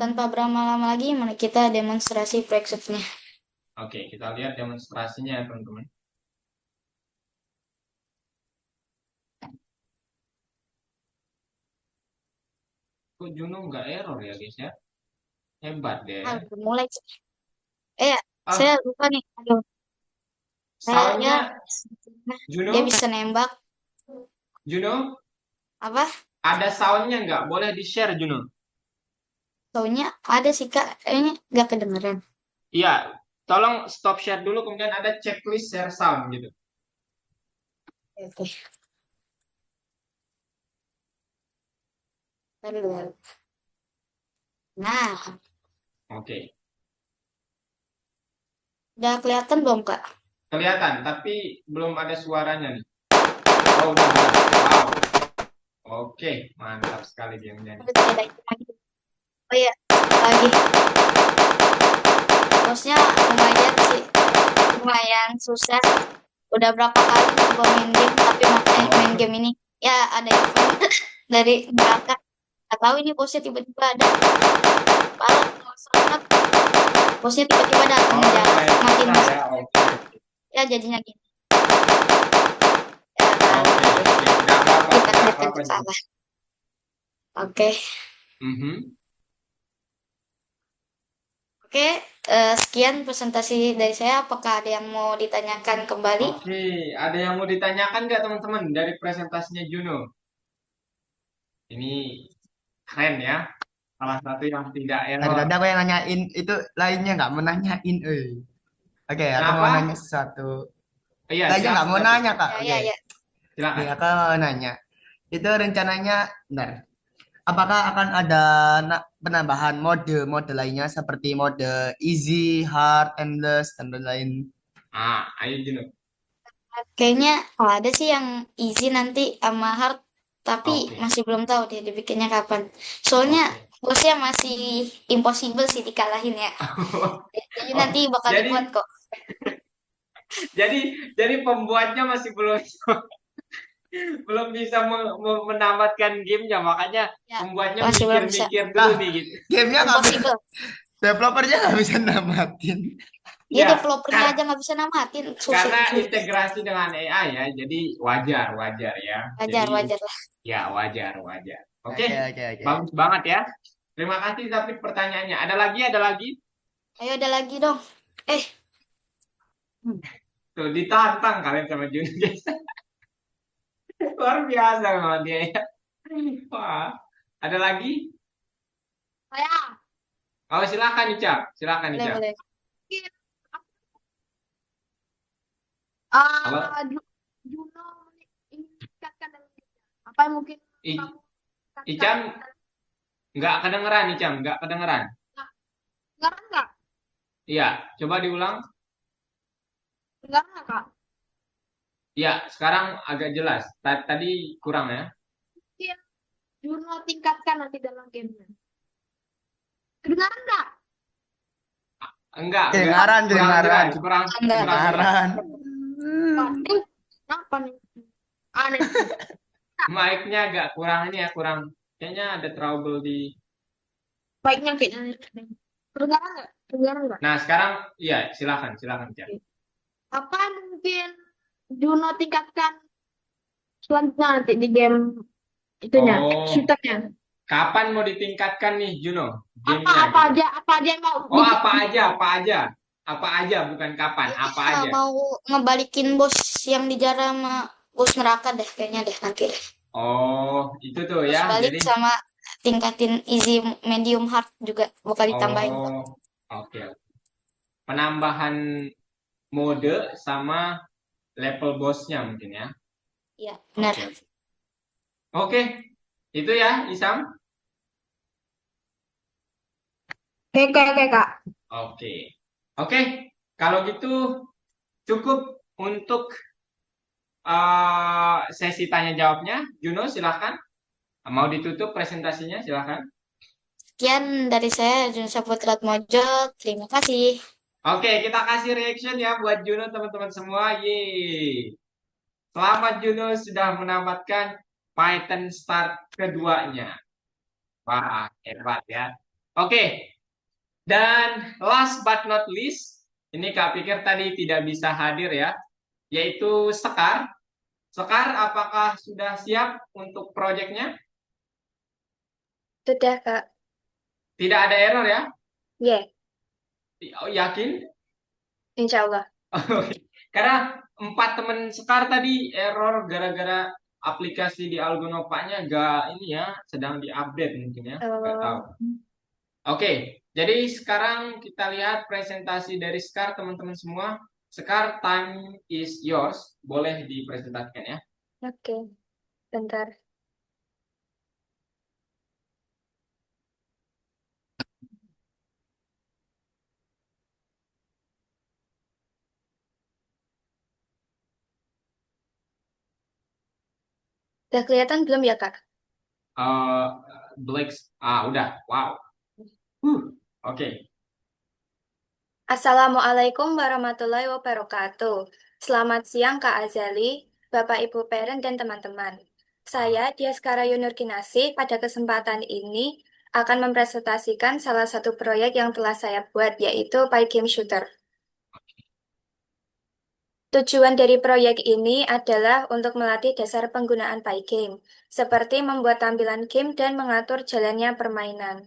Tanpa berlama-lama lagi, mari kita demonstrasi proyek suitnya. Oke, kita lihat demonstrasinya ya teman-teman. Kok Juno nggak error ya guys ya? Hebat deh. Mulai. Ah, Saya lupa nih. Aduh, soundnya kayaknya Juno, dia bisa nembak. Juno, Apa? ada soundnya nggak? Boleh di-share Juno? Soundnya ada sih Kak, kayaknya nggak kedengeran. Iya, tolong stop share dulu, kemudian ada checklist share sound gitu. Oke. Bentar dulu. Nah, Oke, udah kelihatan belum Kak? kelihatan, tapi belum ada suaranya nih. Oh, udah. Wow. Oke, mantap sekali gamenya. Aduh, tidak itu lagi. Oh iya, lagi. Bosnya lumayan sih, lumayan susah. Udah berapa kali coba main game, tapi main game ini ya ada event dari neraka. Gak tahu ini bosnya tiba-tiba ada. Parah, sangat. Bosnya tiba-tiba datang Oh, aja, lumayan makin susah ya. Oke. ya jadinya gini. Oke, nggak apa-apa, Kita nggak lihatkan apa-apa. ke bawah. Oke. Mhm. Oke, sekian presentasi dari saya. Apakah ada yang mau ditanyakan kembali? Oke, ada yang mau ditanyakan nggak teman-teman dari presentasinya Juno? Ini keren ya, salah satu yang tidak error. Tadi aku yang nanyain itu lainnya nggak mau nanyain. Oke, aku mau Kenapa? nanya sesuatu. Iya, Lainnya nggak mau silakan. nanya Kak. Ya, Oke. ya. Silakan. Oke, aku mau nanya. Itu rencananya, bentar. Apakah akan ada penambahan mode lainnya seperti mode easy, hard, endless, dan lain-lain? Ayo Juno. Kayaknya ada sih yang easy nanti sama hard, tapi Oke. masih belum tahu deh dibikinnya kapan. Soalnya bosnya masih impossible sih dikalahin ya. Jadi nanti bakal Jadi- dibuat kok. Jadi pembuatnya masih belum bisa menamatkan gamenya, makanya Ya, pembuatnya masih belum bisa. mikir-mikir dulu nih gitu. Gamenya nggak bisa, Impossible. developernya nggak bisa namatin. Dia Ya, developernya aja nggak bisa namatin. karena Susah. integrasi dengan AI ya, jadi wajar ya. Jadi, Wajar lah. ya wajar. Oke, Oke. bagus banget ya. Terima kasih tapi pertanyaannya. Ada lagi? Ayo ada lagi dong. Tuh ditantang kalian sama Jun guys. Luar biasa sama dia ya. Wah, ada lagi? Saya. Oh, silakan Ica. Boleh. Apa? Juno meningkatkan dalam apa yang mungkin I- kamu Icam nggak kedengeran, Dengaran nggak? Iya, coba diulang. Dengaran nggak, Kak? Iya, sekarang agak jelas. Tadi kurang ya. Iya. Juno tingkatkan nanti dalam gamenya. Kedengaran nggak? Enggak. Kedengaran. Kurang. Kedengaran. Kenapa nih? Aneh. Mic-nya agak kurang ini ya, kurang. Kayaknya ada trouble di baiknya kayaknya. Kedengaran nggak? Kedengaran nggak? Nah, sekarang iya, silakan Jan. Apa mungkin Juno tingkatkan selanjutnya nanti di game itunya, Oh, shooternya? kapan mau ditingkatkan nih Juno? Apa Gamenya apa gitu. aja apa aja yang mau Oh, apa aja, bukan kapan, apa Kayaknya aja. mau ngebalikin bos yang dijarah sama bos neraka deh kayaknya deh nanti. Oh, itu tuh Terus ya. balik Jadi, sama tingkatin easy medium hard juga bakal ditambahin kok. oh, oke. Penambahan mode sama level bosnya mungkin ya. Iya, benar. Oke. Oke, itu ya, Isam. Oke, Kak. Oke. Oke, kalau gitu cukup untuk sesi tanya jawabnya. Juno, silakan. Mau ditutup presentasinya, silakan. Sekian dari saya, Junsa Putra Mojo. Terima kasih. Oke, kita kasih reaction ya buat Juno teman-teman semua. Yeay. Selamat Juno sudah mendapatkan Python Start keduanya. Wah, hebat ya. Oke, dan last but not least, ini Kak pikir tadi tidak bisa hadir ya, yaitu Sekar. Sekar, apakah sudah siap untuk proyeknya? Sudah, Kak. Tidak ada error ya? Ya, Oh, yakin? insya Allah. Oke. Karena 4 teman Sekar tadi error gara-gara aplikasi di Algonova-nya ini ya, sedang diupdate mungkin ya, nggak tahu. Oke, jadi sekarang kita lihat presentasi dari Sekar teman-teman semua. Sekar, time is yours. Boleh dipresentasikan ya. Oke, bentar. Udah kelihatan belum ya, Kak? Black, udah, wow. Oke. Assalamualaikum warahmatullahi wabarakatuh. Selamat siang, Kak Azali, Bapak Ibu Parent, dan teman-teman. Saya, Diaskara Yunur Kinasih, pada kesempatan ini akan mempresentasikan salah satu proyek yang telah saya buat, yaitu Pygame Shooter. Tujuan dari proyek ini adalah untuk melatih dasar penggunaan Pygame, seperti membuat tampilan game dan mengatur jalannya permainan.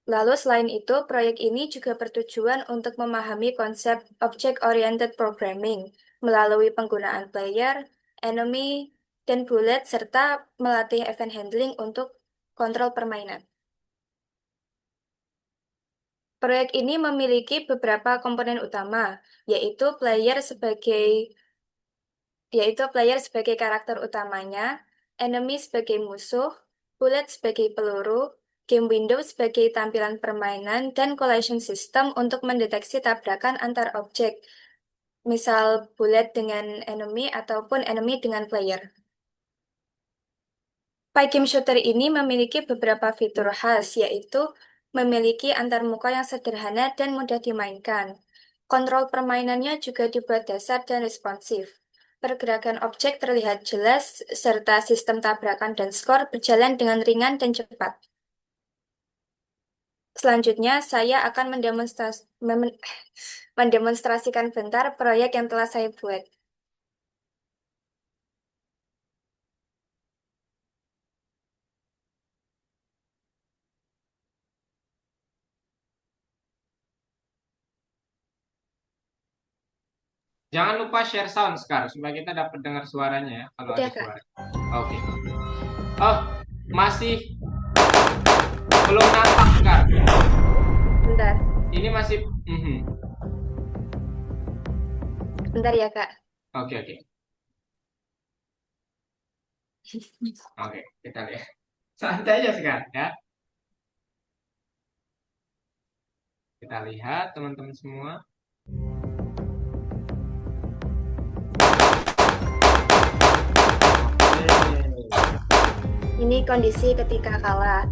Lalu selain itu, proyek ini juga bertujuan untuk memahami konsep Object-Oriented Programming melalui penggunaan player, enemy, dan bullet, serta melatih event handling untuk kontrol permainan. Proyek ini memiliki beberapa komponen utama, yaitu player sebagai karakter utamanya, enemy sebagai musuh, bullet sebagai peluru, game window sebagai tampilan permainan, dan collision system untuk mendeteksi tabrakan antar objek, misal bullet dengan enemy ataupun enemy dengan player. Pygame Shooter ini memiliki beberapa fitur khas, yaitu memiliki antarmuka yang sederhana dan mudah dimainkan. Kontrol permainannya juga dibuat dasar dan responsif. Pergerakan objek terlihat jelas, serta sistem tabrakan dan skor berjalan dengan ringan dan cepat. Selanjutnya, saya akan mendemonstrasikan bentar proyek yang telah saya buat. Jangan lupa share sound Sekar supaya kita dapat dengar suaranya ya kalau Udah, ada Kak. suara. Oke. Oh, masih belum nampak Sekar. Bentar, Ini masih bentar ya, Kak. Oke. Oke, kita lihat. Santai aja Sekar ya. Kita lihat teman-teman semua. Ini kondisi ketika kalah.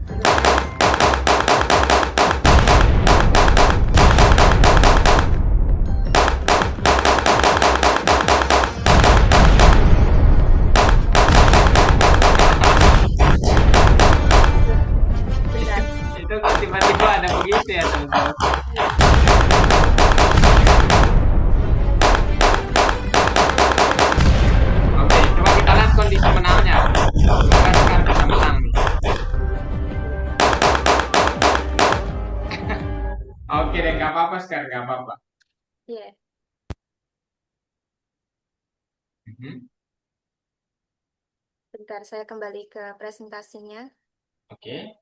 Bentar. Itu Skar? Nggak apa-apa. Iya. Mhm. Bentar, saya kembali ke presentasinya. Oke.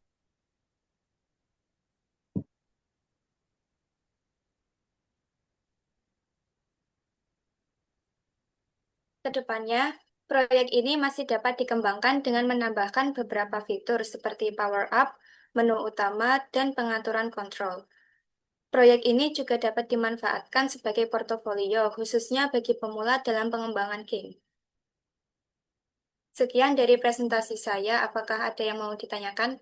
Kedepannya, proyek ini masih dapat dikembangkan dengan menambahkan beberapa fitur seperti power up, menu utama, dan pengaturan kontrol. Proyek ini juga dapat dimanfaatkan sebagai portofolio, khususnya bagi pemula dalam pengembangan game. Sekian dari presentasi saya, apakah ada yang mau ditanyakan?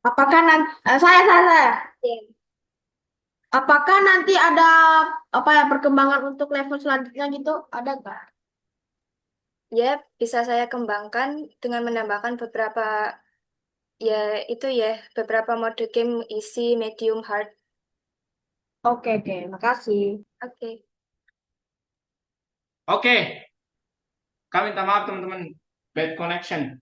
Apakah nanti saya. Iya. Apakah nanti ada apa ya perkembangan untuk level selanjutnya gitu? Ada nggak? Ya, bisa saya kembangkan dengan menambahkan beberapa, ya itu ya, beberapa mode game easy, medium, hard. Oke, makasih. Oke. Oke. Kami minta maaf teman-teman. Bad connection.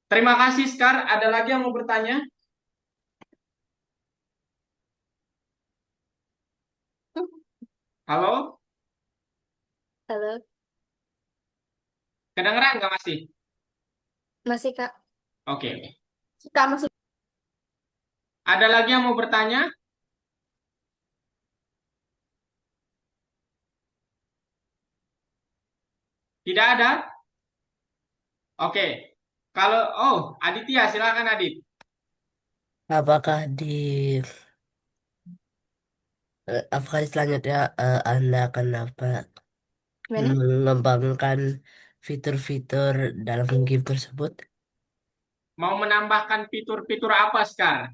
Terima kasih, Skar. Ada lagi yang mau bertanya? Halo? Halo, Kedengeran nggak masih? masih Kak? Oke. Kak masih. Ada lagi yang mau bertanya? Tidak ada? Oke. Kalau, Aditya, silakan Adit. Apakah selanjutnya Anda kenapa Gimana? mengembangkan fitur-fitur dalam game tersebut? Mau menambahkan fitur-fitur apa, Skar,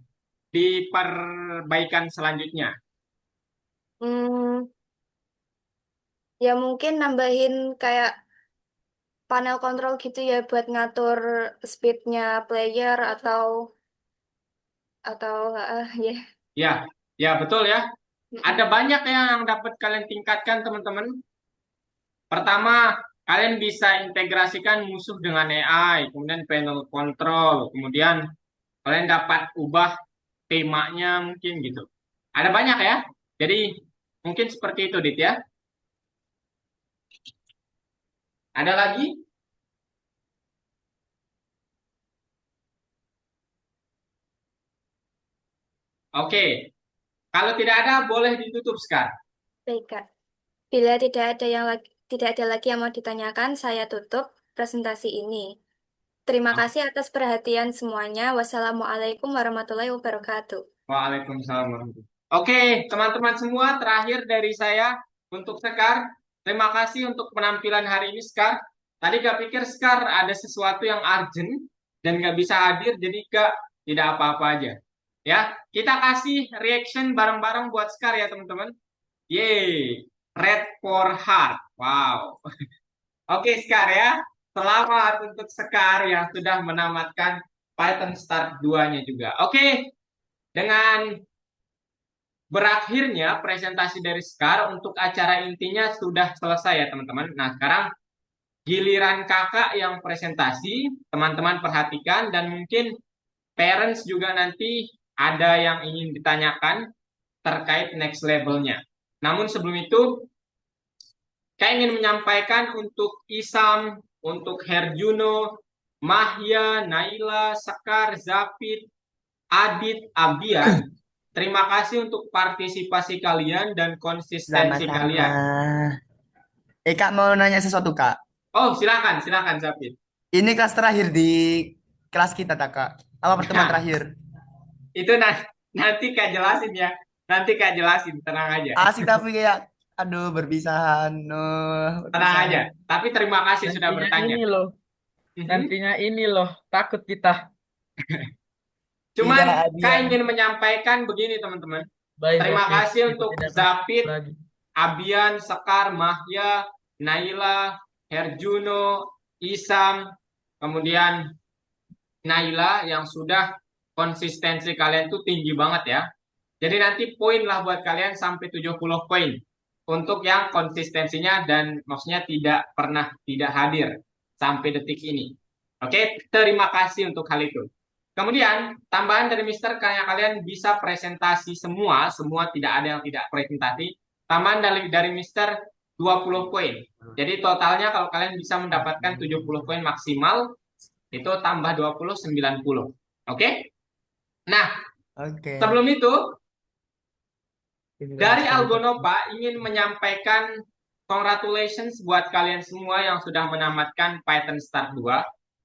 di perbaikan selanjutnya? Hmm, ya mungkin nambahin kayak panel kontrol gitu ya buat ngatur speednya player atau ya. Ya, ya betul ya. Ada banyak yang dapat kalian tingkatkan, teman-teman. Pertama, kalian bisa integrasikan musuh dengan AI, kemudian panel control, kemudian kalian dapat ubah temanya mungkin gitu. Ada banyak ya. Jadi mungkin seperti itu, Dit ya. Ada lagi? Oke. Kalau tidak ada, boleh ditutup sekarang. Baik, Kak. Bila tidak ada lagi yang mau ditanyakan, saya tutup presentasi ini. Terima kasih atas perhatian semuanya. Wassalamualaikum warahmatullahi wabarakatuh. Waalaikumsalam warahmatullahi wabarakatuh. Oke, teman-teman semua, terakhir dari saya untuk Sekar. Terima kasih untuk penampilan hari ini, Sekar. Tadi gak pikir Sekar ada sesuatu yang urgent dan gak bisa hadir, jadi gak tidak apa-apa aja. Ya, kita kasih reaction bareng-bareng buat Sekar ya, teman-teman. Yeay, red for heart. Wow. Oke, Sekar ya. Selamat untuk Sekar yang sudah menamatkan Python Start 2-nya juga. Oke, dengan berakhirnya presentasi dari Sekar untuk acara intinya sudah selesai ya teman-teman. Nah, sekarang giliran kakak yang presentasi, teman-teman perhatikan dan mungkin parents juga nanti ada yang ingin ditanyakan terkait next levelnya. Namun sebelum itu, saya ingin menyampaikan untuk Isam, untuk Herjuno, Mahya, Naila, Sekar, Zapid, Adit, Abian, terima kasih untuk partisipasi kalian dan konsistensi kalian. Kak mau nanya sesuatu, Kak. Oh, silakan Zapid. Ini kelas terakhir di kelas kita, Kak. Apa pertemuan terakhir? Itu nanti Kak jelasin ya. Nanti Kak jelasin, tenang aja. Asik tapi kayak, aduh berpisahan. Tenang aja. Tapi terima kasih sudah bertanya. Ini loh. Nantinya ini loh, takut kita. Cuman Tidak, Kak ingin menyampaikan begini teman-teman. Baik, Terima oke. kasih Kita untuk tidak Zapid, lagi. Abian, Sekar, Mahya, Naila, Herjuno, Isam, kemudian Naila yang sudah konsistensi kalian tuh tinggi banget ya. Jadi nanti poin lah buat kalian sampai 70 poin untuk yang konsistensinya dan maksudnya tidak pernah tidak hadir sampai detik ini. Oke, terima kasih untuk hal itu. Kemudian, tambahan dari Mister, karena kalian bisa presentasi semua tidak ada yang tidak presentasi. Tambahan dari Mister 20 poin. Jadi totalnya kalau kalian bisa mendapatkan 70 poin maksimal, itu tambah 20, 90. Oke? Nah, Oke. sebelum itu, Ini dari langsung. Algonova ingin menyampaikan congratulations buat kalian semua yang sudah menamatkan Python Start 2.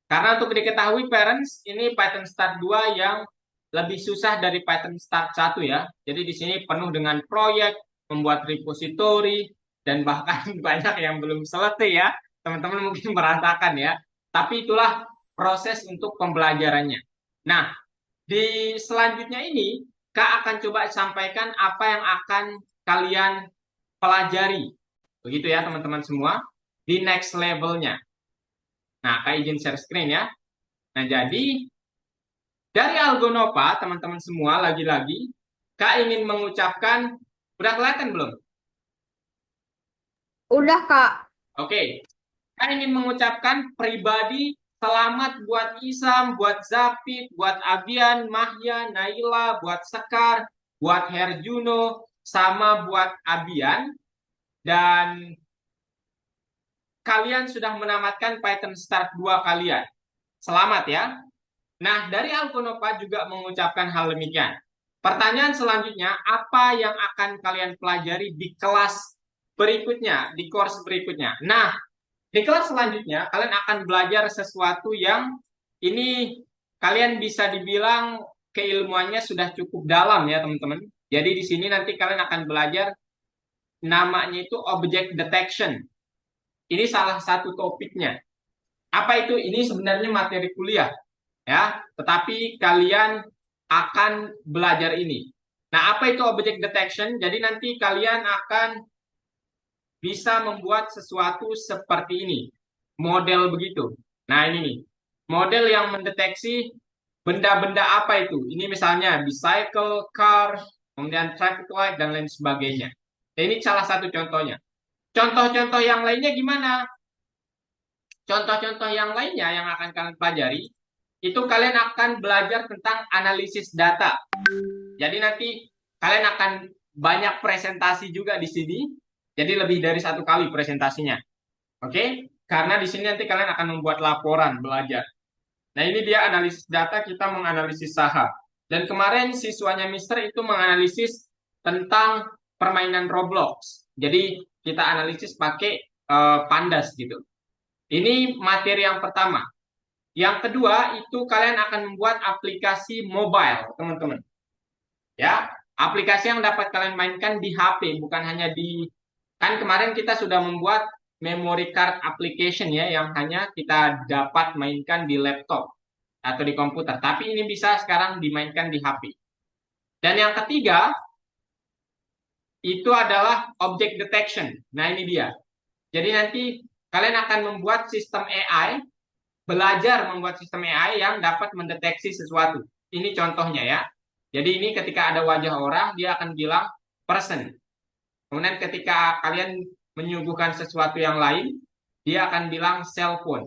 Karena untuk diketahui parents, ini Python Start 2 yang lebih susah dari Python Start 1 ya. Jadi di sini penuh dengan proyek, membuat repository, dan bahkan banyak yang belum selesai ya. Teman-teman mungkin merasakan ya. Tapi itulah proses untuk pembelajarannya. Nah, di selanjutnya ini, Kak akan coba sampaikan apa yang akan kalian pelajari. Begitu ya teman-teman semua, di next levelnya. Nah, Kak izin share screen ya. Nah, jadi dari Algonova, teman-teman semua, lagi-lagi, Kak ingin mengucapkan, udah kelihatan belum? Udah, Kak. Oke, Kak ingin mengucapkan pribadi selamat buat Isam, buat Zapit, buat Abian, Mahya, Naila, buat Sekar, buat Herjuno, sama buat Abian. Dan kalian sudah menamatkan Python Start 2 kalian. Selamat ya. Nah, dari Algonova juga mengucapkan hal demikian. Pertanyaan selanjutnya, apa yang akan kalian pelajari di kelas berikutnya, di course berikutnya? Nah, di kelas selanjutnya, kalian akan belajar sesuatu yang ini kalian bisa dibilang keilmuannya sudah cukup dalam ya, teman-teman. Jadi di sini nanti kalian akan belajar namanya itu object detection. Ini salah satu topiknya. Apa itu? Ini sebenarnya materi kuliah ya, tetapi kalian akan belajar ini. Nah, apa itu object detection? Jadi nanti kalian akan bisa membuat sesuatu seperti ini. Model begitu. Nah, ini nih. Model yang mendeteksi benda-benda apa itu. Ini misalnya bicycle, car, kemudian traffic light, dan lain sebagainya. Nah, ini salah satu contohnya. Contoh-contoh yang lainnya gimana? Contoh-contoh yang lainnya yang akan kalian pelajari, itu kalian akan belajar tentang analisis data. Jadi nanti kalian akan banyak presentasi juga di sini. Jadi lebih dari satu kali presentasinya. Oke? Karena di sini nanti kalian akan membuat laporan belajar. Nah, ini dia analisis data, kita menganalisis saham. Dan kemarin siswanya Mister itu menganalisis tentang permainan Roblox. Jadi kita analisis pakai Pandas gitu. Ini materi yang pertama. Yang kedua, itu kalian akan membuat aplikasi mobile, teman-teman. Ya, aplikasi yang dapat kalian mainkan di HP, bukan hanya di... Kan kemarin kita sudah membuat memory card application ya, yang hanya kita dapat mainkan di laptop atau di komputer. Tapi ini bisa sekarang dimainkan di HP. Dan yang ketiga, itu adalah object detection. Nah, ini dia. Jadi nanti kalian akan membuat sistem AI, belajar membuat sistem AI yang dapat mendeteksi sesuatu. Ini contohnya ya. Jadi ini ketika ada wajah orang, dia akan bilang person. Kemudian ketika kalian menyuguhkan sesuatu yang lain, dia akan bilang cell phone.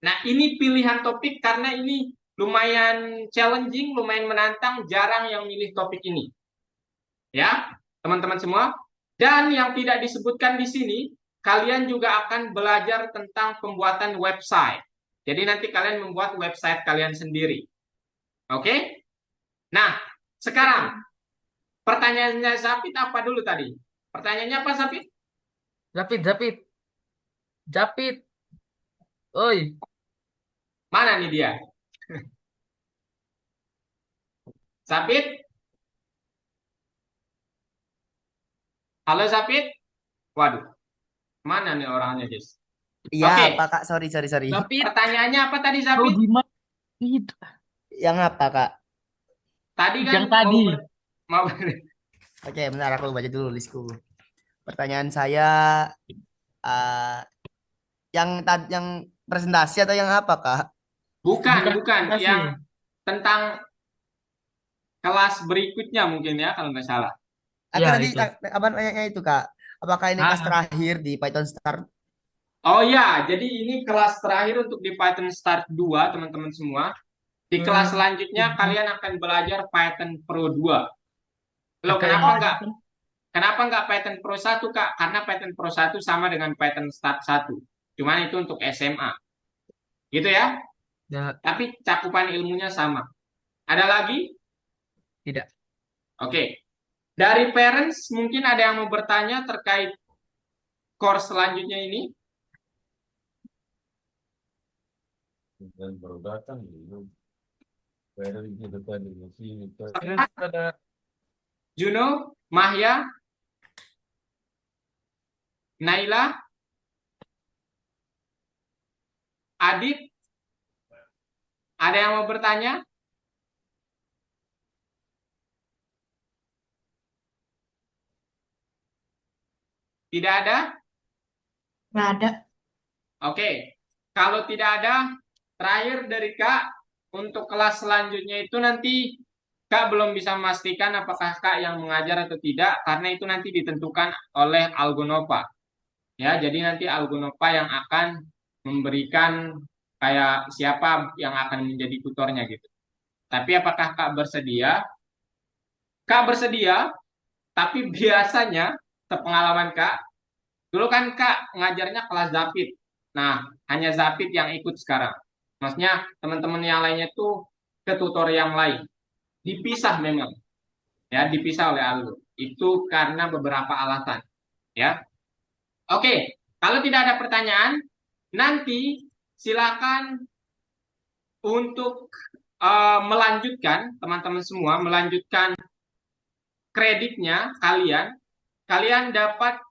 Nah, ini pilihan topik karena ini lumayan challenging, lumayan menantang, jarang yang milih topik ini. Ya, teman-teman semua. Dan yang tidak disebutkan di sini, kalian juga akan belajar tentang pembuatan website. Jadi nanti kalian membuat website kalian sendiri. Oke? Nah, sekarang pertanyaannya Zapit apa dulu tadi? Pertanyaannya apa, Zapit? Japit. Oi, Mana nih dia? Zapit? Halo, Zapit? Waduh, mana nih orangnya, Jess? Iya, Oke. Pak, Kak. Sorry. Japit. Pertanyaannya apa tadi, Kau Zapit? di mana? Itu. Yang apa, Kak? Tadi kan Yang tadi. mau Oke, bentar aku baca dulu listku. Pertanyaan saya yang presentasi atau yang apa, Kak? bukan presentasi. yang tentang kelas berikutnya mungkin ya kalau nggak salah. Aku Ya, tadi itu. apa nanya itu, Kak? Apakah ini kelas terakhir di Python Start? Oh ya, jadi ini kelas terakhir untuk di Python Start 2, teman-teman semua. Di kelas selanjutnya kalian akan belajar Python Pro 2. Loh, Kakak yang mana tuh? kenapa nggak Python Pro 1, Kak? Karena Python Pro 1 sama dengan Python Start 1. Cuman itu untuk SMA. Gitu ya? Ya, Tapi cakupan ilmunya sama. Ada lagi? tidak. Oke. Dari parents mungkin ada yang mau bertanya terkait course selanjutnya ini? Dan baru datang gitu. Padahal di depan di sini. Terus ada Juno, Mahya, Naila, Adit, ada yang mau bertanya? Tidak ada? Nggak ada. Oke. Kalau tidak ada, terakhir dari Kak, untuk kelas selanjutnya itu nanti Kak belum bisa memastikan apakah Kak yang mengajar atau tidak, karena itu nanti ditentukan oleh Algonova. Ya, jadi nanti Algonova yang akan memberikan kayak siapa yang akan menjadi tutornya gitu. Tapi apakah Kak bersedia? Kak bersedia, tapi biasanya sepengalaman Kak, dulu kan Kak ngajarnya kelas Zapit. Nah, hanya Zapit yang ikut sekarang. Maksudnya teman-teman yang lainnya tuh ke tutor yang lain. Dipisah memang. Ya, dipisah oleh Algo. Itu karena beberapa alasan. Ya. Oke, kalau tidak ada pertanyaan, nanti silakan untuk melanjutkan, teman-teman semua, melanjutkan kreditnya kalian dapat,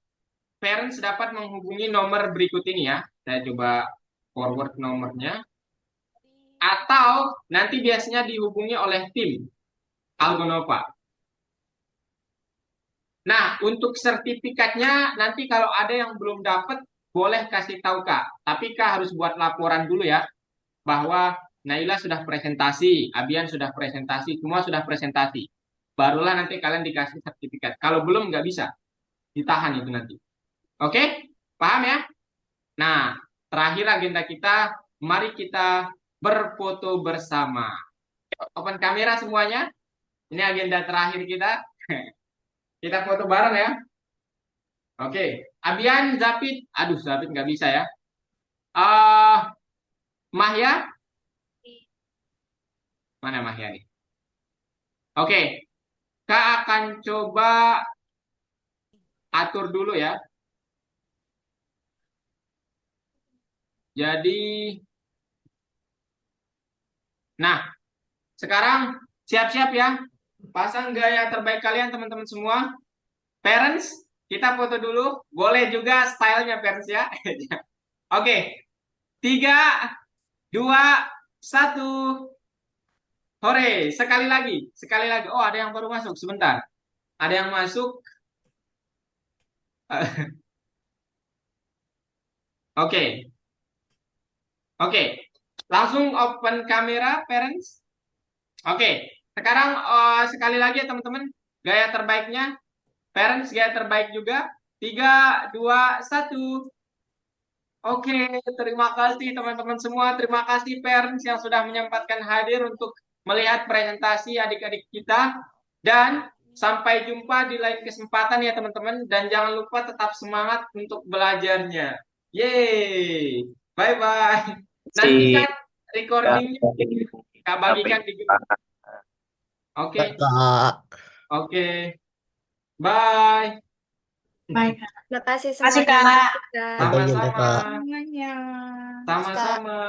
parents dapat menghubungi nomor berikut ini ya. Saya coba forward nomornya. Atau nanti biasanya dihubungi oleh tim Algonova. Nah, untuk sertifikatnya nanti kalau ada yang belum dapat, boleh kasih tahu Kak. Tapi Kak harus buat laporan dulu ya, bahwa Naila sudah presentasi, Abian sudah presentasi, semua sudah presentasi. Barulah nanti kalian dikasih sertifikat. Kalau belum nggak bisa, ditahan itu nanti. Oke? Paham ya? Nah, terakhir agenda kita, mari kita berfoto bersama. Open kamera semuanya. Ini agenda terakhir kita. Kita foto bareng ya. Oke. Abian, Zapit. Aduh, Zapit nggak bisa ya. Mahya. Mana Mahya nih? Oke. Kak akan coba atur dulu ya. Jadi, nah, sekarang siap-siap ya. Pasang gaya terbaik kalian teman-teman semua. Parents, kita foto dulu. Boleh juga stylenya parents ya. Oke. 3, 2, 1. Hore, sekali lagi. Sekali lagi. Oh, ada yang baru masuk. Sebentar. Ada yang masuk. Oke. Oke. Langsung open kamera, parents. Oke. Sekarang sekali lagi ya teman-teman. Gaya terbaiknya. Parents gaya terbaik juga. 3, 2, 1. Oke, terima kasih teman-teman semua. Terima kasih parents yang sudah menyempatkan hadir untuk melihat presentasi adik-adik kita. Dan sampai jumpa di lain kesempatan ya teman-teman. Dan jangan lupa tetap semangat untuk belajarnya. Yeay. Bye-bye. Nanti kan recordingnya kita bagikan di grup. Oke. Kak. Oke. Bye. Baik. Terima kasih Makasih, semuanya. Kak. Kak. Sampai jumpa, Kak. Sama-sama. Sama-sama.